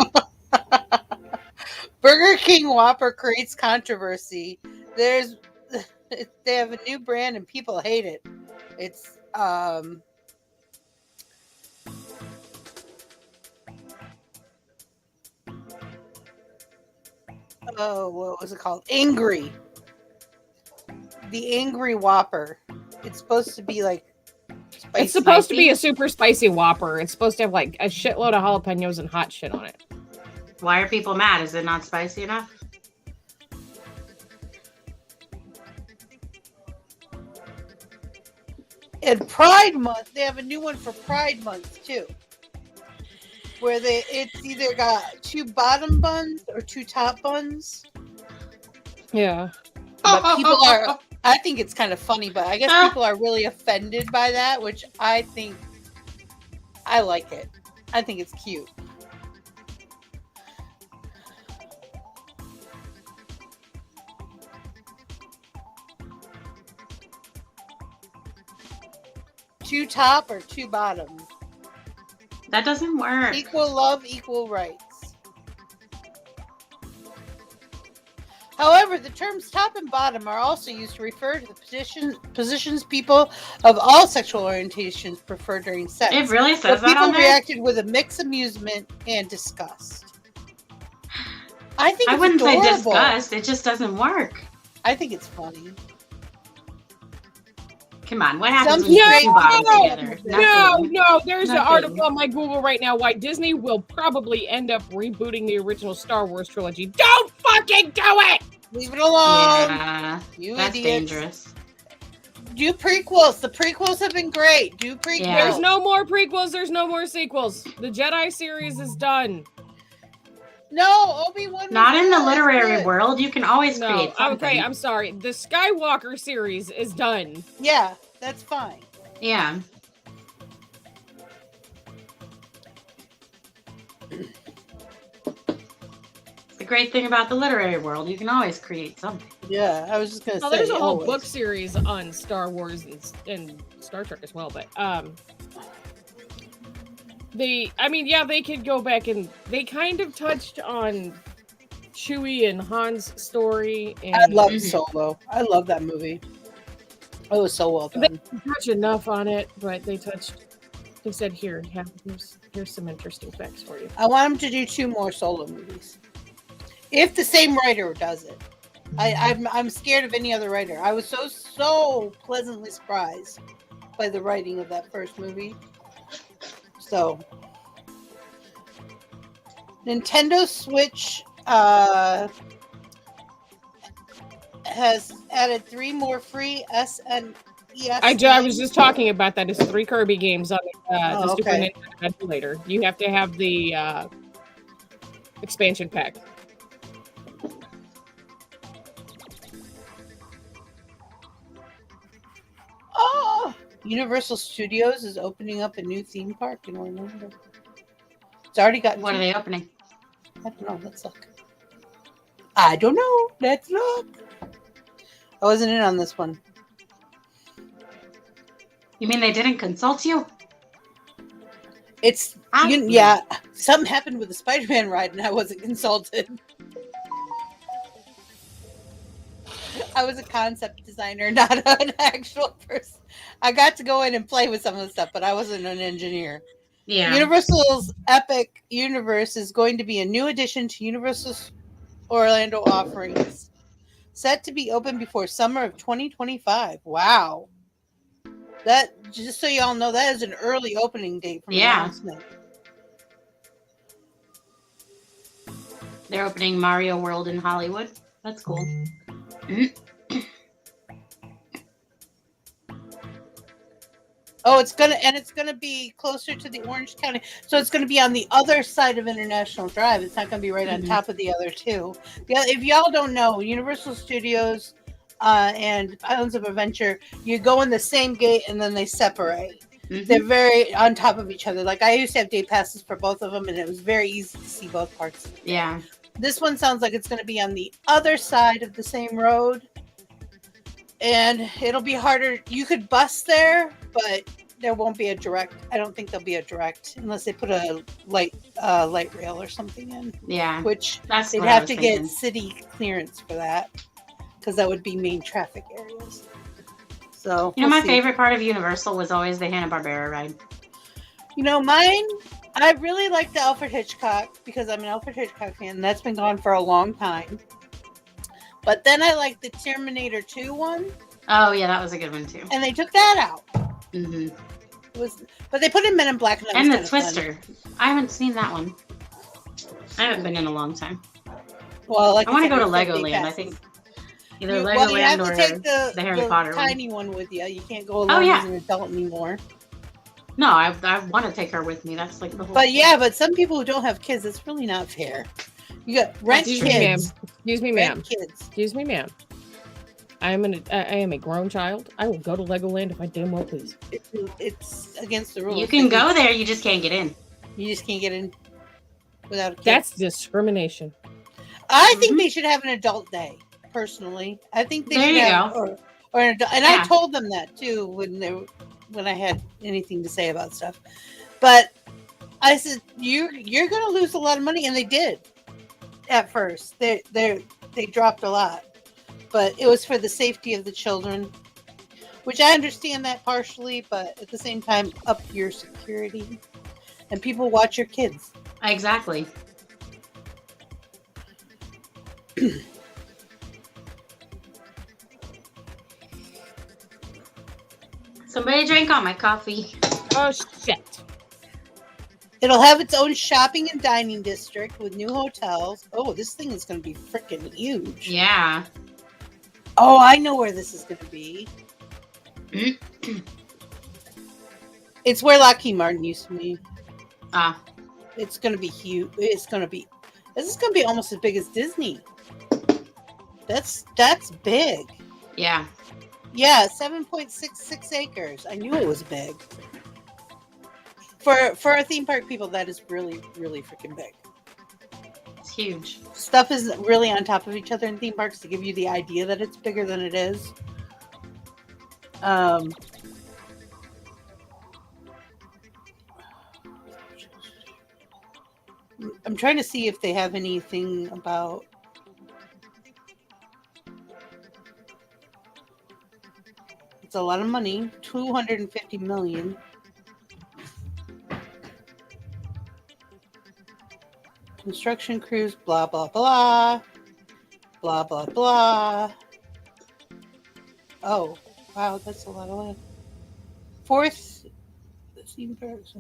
Burger King Whopper creates controversy. They have a new brand and people hate it. It's what was it called? Angry. The Angry Whopper. It's supposed to be like spicy. It's supposed to be a super spicy Whopper. It's supposed to have like a shitload of jalapenos and hot shit on it. Why are people mad? Is it not spicy enough? And Pride Month, they have a new one for Pride Month too. Where it's either got 2 bottom buns or 2 top buns. Yeah. But people are, I think it's kind of funny, but I guess people are really offended by that, which I think, I like it. I think it's cute. Two top or 2 bottom. That doesn't work. Equal love, equal rights. However, the terms top and bottom are also used to refer to the positions people of all sexual orientations prefer during sex. It really says but that on people there? reacted with a mixed amusement and disgust. I think I it's wouldn't adorable. say disgust. It just doesn't work. I think it's funny. Come on, what happens Some when you put straight two bottoms people- together? No, Nothing. no, there's an Nothing. article on my Google right now why Disney will probably end up rebooting the original Star Wars trilogy. Don't fucking do it! Leave it alone. Yeah, You that's idiots. dangerous. Do prequels. The prequels have been great. Do prequels. Yeah. There's no more prequels, there's no more sequels. The Jedi series is done. No, Obi-Wan. Not in the was literary good. world. You can always No, create something. okay, I'm sorry. The Skywalker series is done. Yeah, that's fine. Yeah. The great thing about the literary world, you can always create something. Yeah, I was just gonna Oh, say. there's a whole always. book series on Star Wars and Star Trek as well, but they could go back and they kind of touched on Chewie and Han's story, and I love Solo. I love that movie. It was so well they done. didn't touch enough on it, but they said here's some interesting facts for you. I want him to do 2 more Solo movies. If the same writer does it. I'm scared of any other writer. I was so pleasantly surprised by the writing of that first movie. So Nintendo Switch has added 3 more free Yes. I was just talking about that. It's 3 Kirby games on the Oh, Super okay. Nintendo emulator. You have to have the expansion pack. Oh, Universal Studios is opening up a new theme park in Orlando. It's already got. What are they opening? I don't know. Let's look. I don't know. Let's look. I wasn't in on this one. You mean they didn't consult you? It's yeah. Something happened with the Spider-Man ride, and I wasn't consulted. I was a concept designer, not an actual person. I got to go in and play with some of the stuff, but I wasn't an engineer. Yeah. Universal's Epic Universe is going to be a new addition to Universal's Orlando offerings, set to be open before summer of 2025. Wow. That, just so y'all know, that is an early opening date from announcement. They're opening Mario World in Hollywood. That's cool. Oh, it's gonna be closer to the Orange County, so it's gonna be on the other side of International Drive. It's not gonna be right on top of the other two. Yeah, if y'all don't know, Universal Studios and Islands of Adventure, you go in the same gate and then they separate. They're very on top of each other. Like I used to have day passes for both of them, and it was very easy to see both parts. Yeah. This one sounds like it's going to be on the other side of the same road, and it'll be harder. You could bus there, but there won't be a direct. I don't think there'll be a direct unless they put a light rail or something in. Yeah, which that's they'd what I have was to thinking. get city clearance for that, because that would be main traffic areas. So You know, my favorite part of Universal was always the Hanna-Barbera ride. You know, mine, I really like the Alfred Hitchcock because I'm an Alfred Hitchcock fan. And that's been gone for a long time. But then I like the Terminator 2 one. Oh, yeah, that was a good one, too. And they took that out. Mm-hmm. But they put in Men in Black. And the Twister. I haven't seen that one. I haven't been in a long time. Well, like I want to go to Legoland. I think either Legoland or take the Harry Potter tiny one with you. You can't go alone as an adult anymore. No, I want to take her with me. That's like the whole. But some people who don't have kids, it's really not fair. You got rent kids. Excuse me, ma'am. Excuse me, ma'am. I am a grown child. I will go to Legoland if I damn well please. It's against the rules. You can go there. You just can't get in. You just can't get in without a kid. That's discrimination. I think they should have an adult day. Personally, I think they should have or an adult. And I told them that too when I had anything to say about stuff. But I said you're going to lose a lot of money, and they did. At first, they dropped a lot, but it was for the safety of the children, which I understand that partially, but at the same time, up your security, and people watch your kids. Exactly. Somebody drank all my coffee. Oh, shit. It'll have its own shopping and dining district with new hotels. Oh, this thing is going to be freaking huge. Yeah. Oh, I know where this is going to be. It's where Lockheed Martin used to be. It's going to be huge. This is going to be almost as big as Disney. That's big. Yeah. Yeah, 7.66 acres. I knew it was big. For our theme park people, that is really, really freaking big. It's huge. Stuff is really on top of each other in theme parks to give you the idea that it's bigger than it is. I'm trying to see if they have anything about. It's a lot of money, $250 million. Construction crews, blah, blah, blah. Blah, blah, blah. Oh, wow, that's a lot of land. Fourth, theme parks.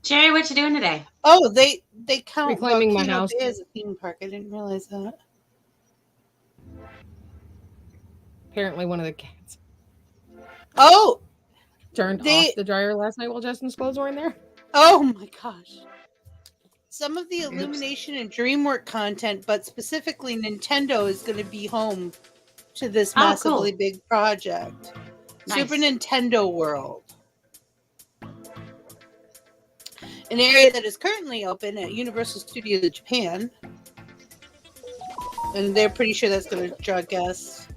Jerry, what you doing today? Oh, they count reclaiming my Volcano house Bay as a theme park. I didn't realize that. Apparently one of the cats. Oh, Turned off the dryer last night while Justin's clothes were in there. oh my gosh. Some of the Oops. Illumination and DreamWorks content, but specifically Nintendo, is going to be home to this massively big project. Nice. Super Nintendo World. An area that is currently open at Universal Studios Japan. And they're pretty sure that's going to draw guests.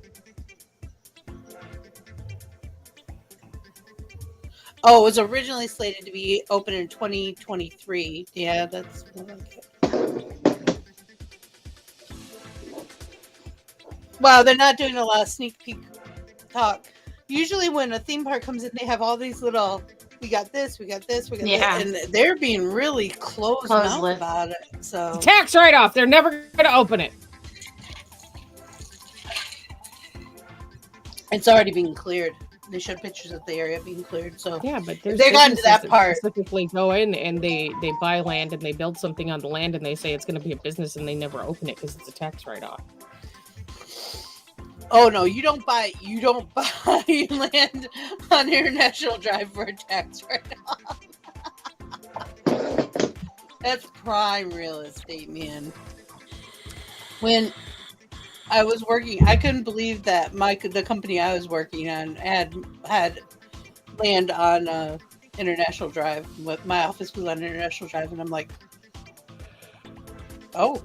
Oh, it was originally slated to be open in 2023. Yeah, that's okay. Wow, they're not doing a lot of sneak peek talk. Usually when a theme park comes in, they have all these little, we got this, we got this, we got Yeah. this. And they're being really closed mouth Close-lipped. about it. So Tax write-off. They're never going to open it. it's already being cleared. They showed pictures of the area being cleared. So Yeah, but there's they're gotten to that businesses part. specifically go in and they buy land and they build something on the land and they say it's going to be a business and they never open it because it's a tax write-off. Oh no, you don't buy land on International Drive for a tax write-off. That's prime real estate, man. When I was working, I couldn't believe that the company I was working on had land on International Drive. My office was on International Drive, and I'm like, oh,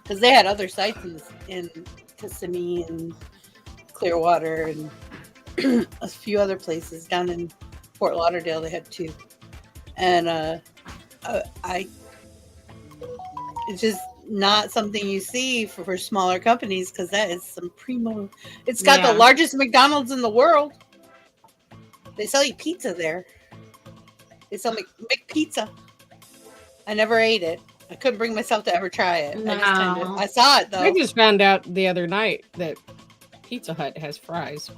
because they had other sites in Kissimmee and Clearwater and a few other places down in Fort Lauderdale. They had two, and it's just not something you see for smaller companies because that is some primo. It's got the largest McDonald's in the world. They sell you pizza there. They sell McPizza. I never ate it. I couldn't bring myself to ever try it. No. I saw it though. I just found out the other night that Pizza Hut has fries.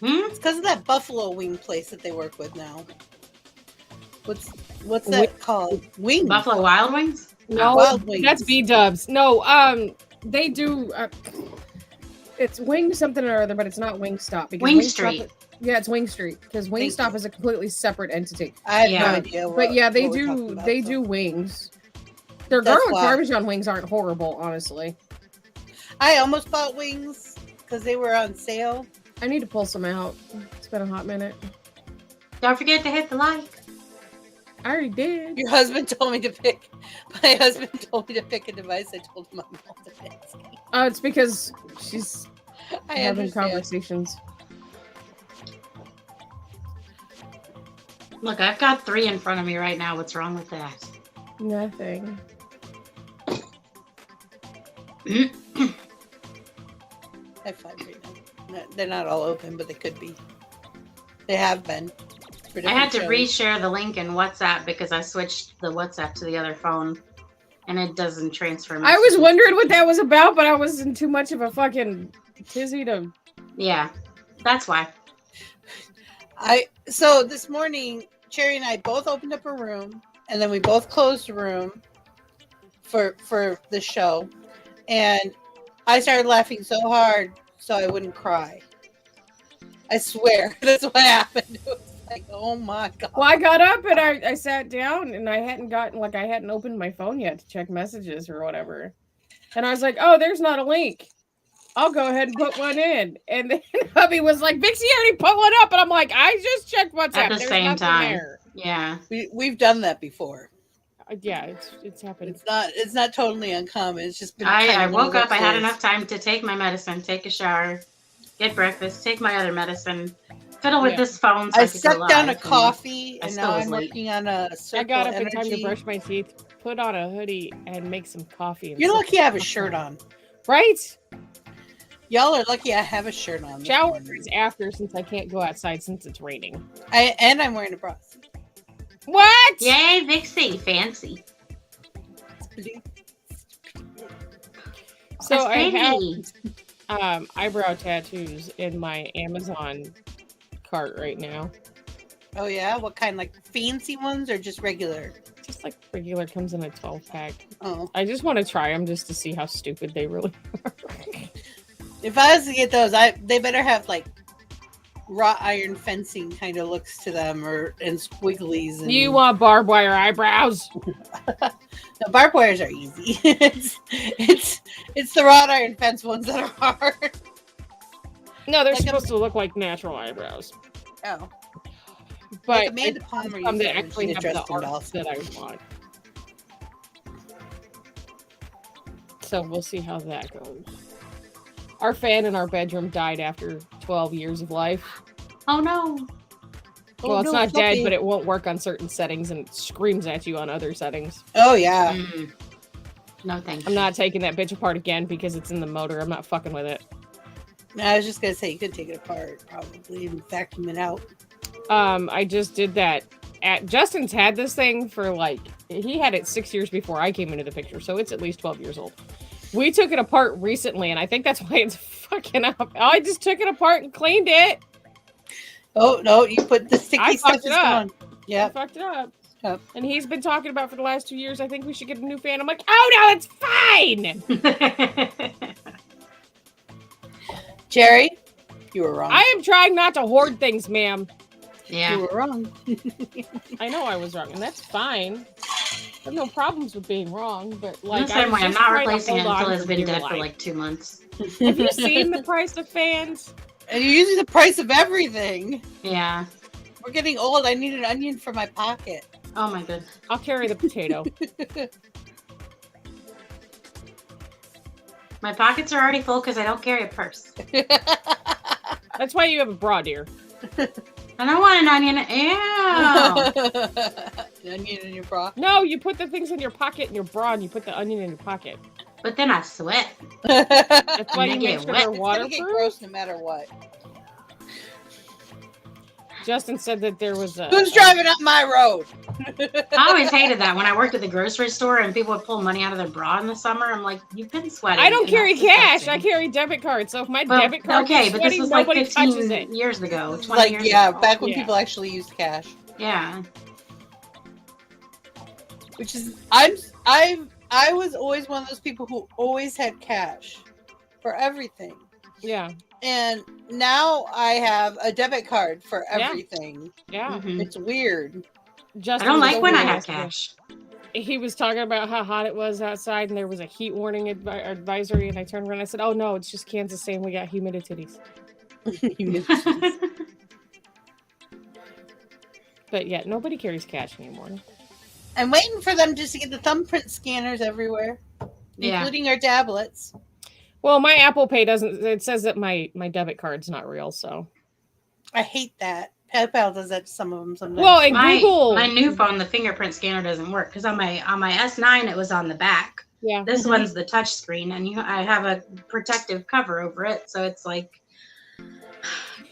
It's because of that buffalo wing place that they work with now. What's that called? Wings. Buffalo Wild Wings? No, Wild Wings. that's B-dubs. No, they do. It's Wing something or other, but it's not Wingstop. Because Wing Wingstop- Street. Yeah, it's Wing Street because Wingstop is a completely separate entity. I have Yeah. no idea. But yeah, they what we're talking do. about, They so. do wings. Their That's garlic why. parmesan wings aren't horrible, honestly. I almost bought wings because they were on sale. I need to pull some out. It's been a hot minute. Don't forget to hit the like. I already did. Your husband told me to pick. My husband told me to pick a device. I told him I'm multitasking. It's because she's I having understand. conversations. Look, I've got 3 in front of me right now. What's wrong with that? Nothing. I have 5 right now. They're not all open, but they could be. They have been. for I had to different shows. reshare the link in WhatsApp because I switched the WhatsApp to the other phone and it doesn't transfer. I was messages. wondering what that was about, but I was in too much of a fucking tizzy to. Yeah, that's why. So this morning, Cherry and I both opened up a room, and then we both closed the room for the show, and I started laughing so hard so I wouldn't cry. I swear, that's what happened. It was like, oh my god. Well, I got up and I sat down and I hadn't opened my phone yet to check messages or whatever. And I was like, oh, there's not a link. I'll go ahead and put one in. And then hubby was like, Vixie already put one up. And I'm like, I just checked WhatsApp. At the There's same nothing time. there. Yeah. We've done that before. Yeah, it's happened. It's not totally uncommon. It's just been. I kind of one woke of up. I those had days. enough time to take my medicine, take a shower, get breakfast, take my other medicine, fiddle with Yeah. this phone. So I I could sucked go down a live, and coffee, I and still now was I'm late. working on a I circle got up in energy. time to brush my teeth, put on a hoodie, and make some coffee. And You're sit lucky I have a the fuck shirt down. on. Right? Y'all are lucky I have a shirt on. this Shower morning. is after since I can't go outside since it's raining. I'm wearing a bra. What? Yay, Vixie, fancy. So I have Pretty. eyebrow tattoos in my Amazon cart right now. Oh yeah, what kind? Like fancy ones or just regular? Just like regular comes in a 12-pack. Oh, I just want to try them just to see how stupid they really are. if I was to get those, they better have like wrought iron fencing kind of looks to them, and squigglies. And... You want barbed wire eyebrows? The barbed wires are easy. it's the wrought iron fence ones that are hard. No, they're supposed to look like natural eyebrows. Oh. But like Amanda Palmer used that actually have the art dolls. that I want. So we'll see how that goes. Our fan in our bedroom died after 12 years of life. Oh no. Well, it's not dead, but it won't work on certain settings and it screams at you on other settings. Oh, yeah. No, thank you. I'm not taking that bitch apart again because it's in the motor. I'm not fucking with it. No, I was just going to say you could take it apart, probably, and vacuum it out. I just did that. Justin's had this thing for he had it 6 years before I came into the picture, so it's at least 12 years old. We took it apart recently, and I think that's why it's fucking up. I just took it apart and cleaned it. Oh, no, you put the sticky stuff on. Yeah. I fucked it up. Yep. And he's been talking about for the last 2 years, I think we should get a new fan. I'm like, oh, no, it's fine! Jerry, you were wrong. I am trying not to hoard things, ma'am. Yeah. You were wrong. I know I was wrong, and that's fine. I have no problems with being wrong, but I'm not replacing it until it's been dead for 2 months. Have you seen the price of fans? And you're using the price of everything. Yeah. We're getting old. I need an onion for my pocket. Oh my goodness. I'll carry the potato. My pockets are already full because I don't carry a purse. That's why you have a bra, dear. I don't want an onion. Ew. An onion in your bra? No, you put the things in your pocket in your bra and you put the onion in your pocket. But then I sweat. That's why you make sure they're waterproof. It's gonna get gross no matter what. Justin said that there was a... Who's driving up my road? I always hated that when I worked at the grocery store and people would pull money out of their bra in the summer. I'm like, you've been sweating. I don't carry cash. I carry debit cards. So if my debit card is but this was nobody 15 years ago. 20 years ago. Back when people actually used cash. Yeah. Which is, I was always one of those people who always had cash for everything. Yeah. And now I have a debit card for everything. Yeah. Mm-hmm. It's weird. I don't like when I have cash. He was talking about how hot it was outside and there was a heat warning advisory, and I turned around and I said, oh no, it's just Kansas saying we got humidities. But yeah, nobody carries cash anymore. I'm waiting for them just to get the thumbprint scanners everywhere, including our tablets. Well, my Apple Pay doesn't. It says that my debit card's not real, so. I hate that. PayPal does that to some of them sometimes. Well, and Google. My new phone, the fingerprint scanner doesn't work because on my S9 it was on the back. Yeah. This one's the touch screen, and I have a protective cover over it, so it's like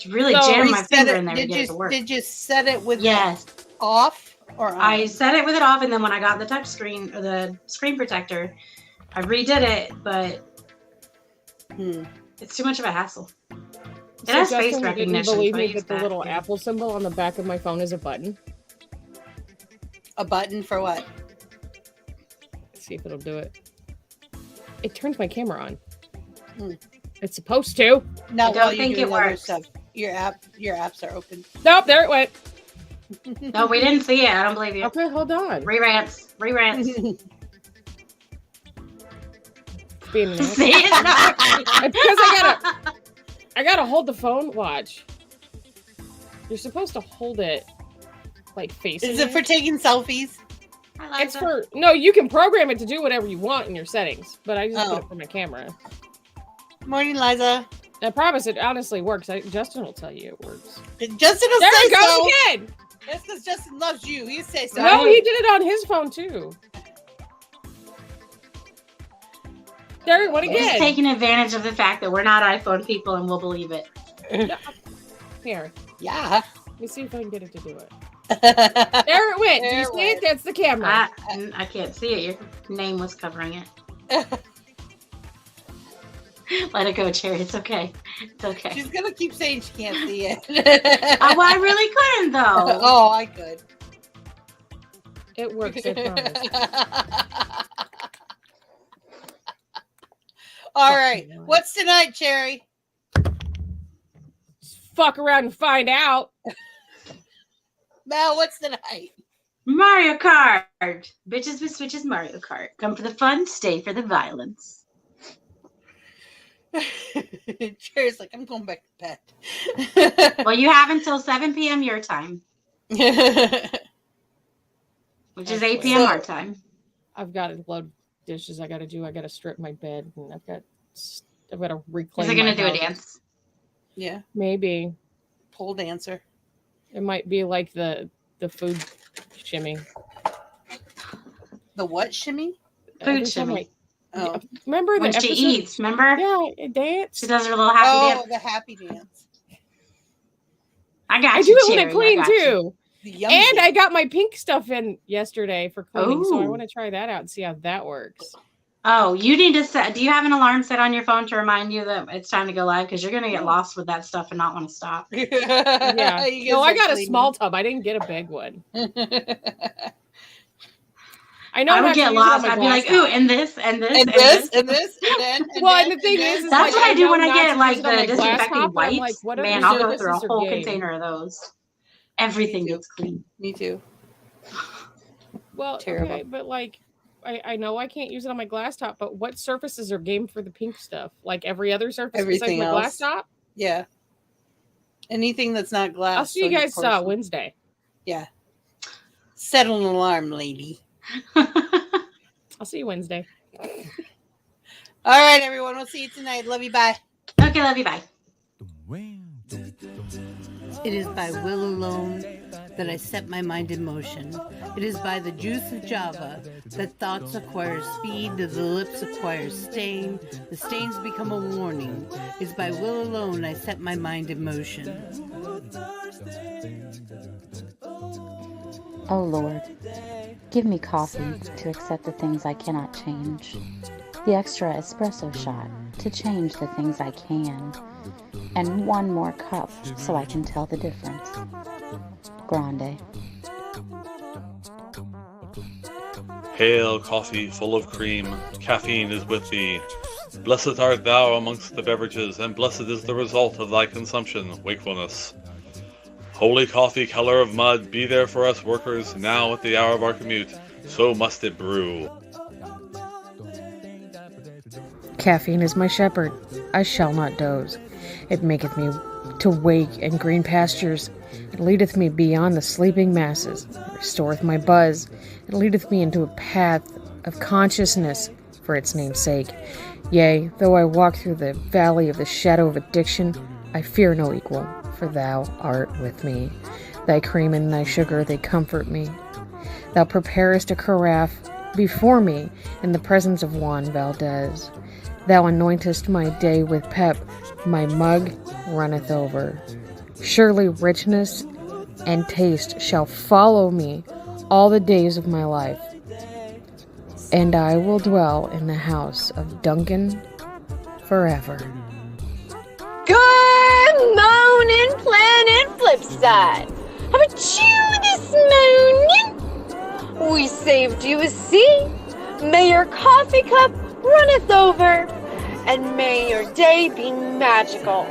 really jam my finger in there to get it to work. Did you set it with it off or on? I set it with it off, and then when I got the touch screen or the screen protector, I redid it, but it's too much of a hassle. It has face recognition. Believe me that the little Apple symbol on the back of my phone is a button. A button for what? Let's see if it'll do it. It turns my camera on. It's supposed to. No, I don't think it works. Stuff. Your apps are open. Nope, there it went. No, we didn't see it. I don't believe you. Okay, hold on. Rerants. Being See it? Because I gotta hold the phone. Watch. You're supposed to hold it like facing. Is it for taking selfies? It's for no. You can program it to do whatever you want in your settings, but I just put it for my camera. Morning, Liza. I promise it honestly works. Justin will tell you it works. Justin will there say it goes so. Again. That's because Justin loves you. He say so. No, he did it on his phone too. There it went again. He's taking advantage of the fact that we're not iPhone people and we'll believe it. Here. Yeah. Let me see if I can get it to do it. There it went. Do you see it? That's the camera. I can't see it. Your name was covering it. Let it go, Cherry. It's okay. It's okay. She's gonna keep saying she can't see it. Well, I really couldn't though. Oh, I could. It works. I promise. All right. What's tonight, Cherry? fuck around and find out. Mel, what's tonight? Mario Kart. Bitches with switches Mario Kart. Come for the fun, stay for the violence. Cherry's like, I'm going back to bed. Well, you have until 7 p.m. your time, which is 8 p.m. our time. I've got to load dishes I got to do. I got to strip my bed. And I've got to reclaim. Is it going to do a dance? Yeah. Maybe. Pole dancer. It might be like the food shimmy. The what shimmy? Food shimmy. Oh. Remember when she eats, remember? Yeah, it dance. She does her little happy dance. Oh, the happy dance. I got I you, do it when Cherry. I clean too. And I got my pink stuff in yesterday for cleaning, so I want to try that out and see how that works. Oh, you need to set. Do you have an alarm set on your phone to remind you that it's time to go live? Because you're going to get lost with that stuff and not want to stop. Yeah. No, I got a small tub. I didn't get a big one. I know. I would get lost. I'd be like, ooh, and this, and this, and this, and this, and then. Well, and the thing is that's what I do when I get like the disinfecting wipes. Like, man, I'll go through a whole container of those. Everything gets clean. Me too. Well, terrible. Okay, but like, I know I can't use it on my glass top, but what surfaces are game for the pink stuff? Like every other surface Everything besides my else. glass top? Yeah. Anything that's not glass. I'll see you guys Wednesday. Yeah. Set an alarm, lady. I'll see you Wednesday. All right, everyone. We'll see you tonight. Love you. Bye. Okay, love you. Bye. It is by will alone that I set my mind in motion. It is by the juice of Java that thoughts acquire speed, that the lips acquire stain, the stains become a warning. It is by will alone I set my mind in motion. Oh Lord, give me coffee to accept the things I cannot change, the extra espresso shot to change the things I can, and one more cup so I can tell the difference. Grande. Hail, coffee full of cream, caffeine is with thee. Blessed art thou amongst the beverages, and blessed is the result of thy consumption, wakefulness. Holy coffee, color of mud, be there for us workers, now at the hour of our commute, so must it brew. Caffeine is my shepherd, I shall not doze. It maketh me to wake in green pastures. It leadeth me beyond the sleeping masses. It restoreth my buzz. It leadeth me into a path of consciousness for its name's sake. Yea, though I walk through the valley of the shadow of addiction, I fear no equal, for thou art with me. Thy cream and thy sugar, they comfort me. Thou preparest a carafe before me in the presence of Juan Valdez. Thou anointest my day with pep, my mug runneth over. Surely richness and taste shall follow me all the days of my life, and I will dwell in the house of Duncan forever. Good morning, Planet Flipside. How about you this morning? We saved you a seat. May your coffee cup runneth over, and may your day be magical.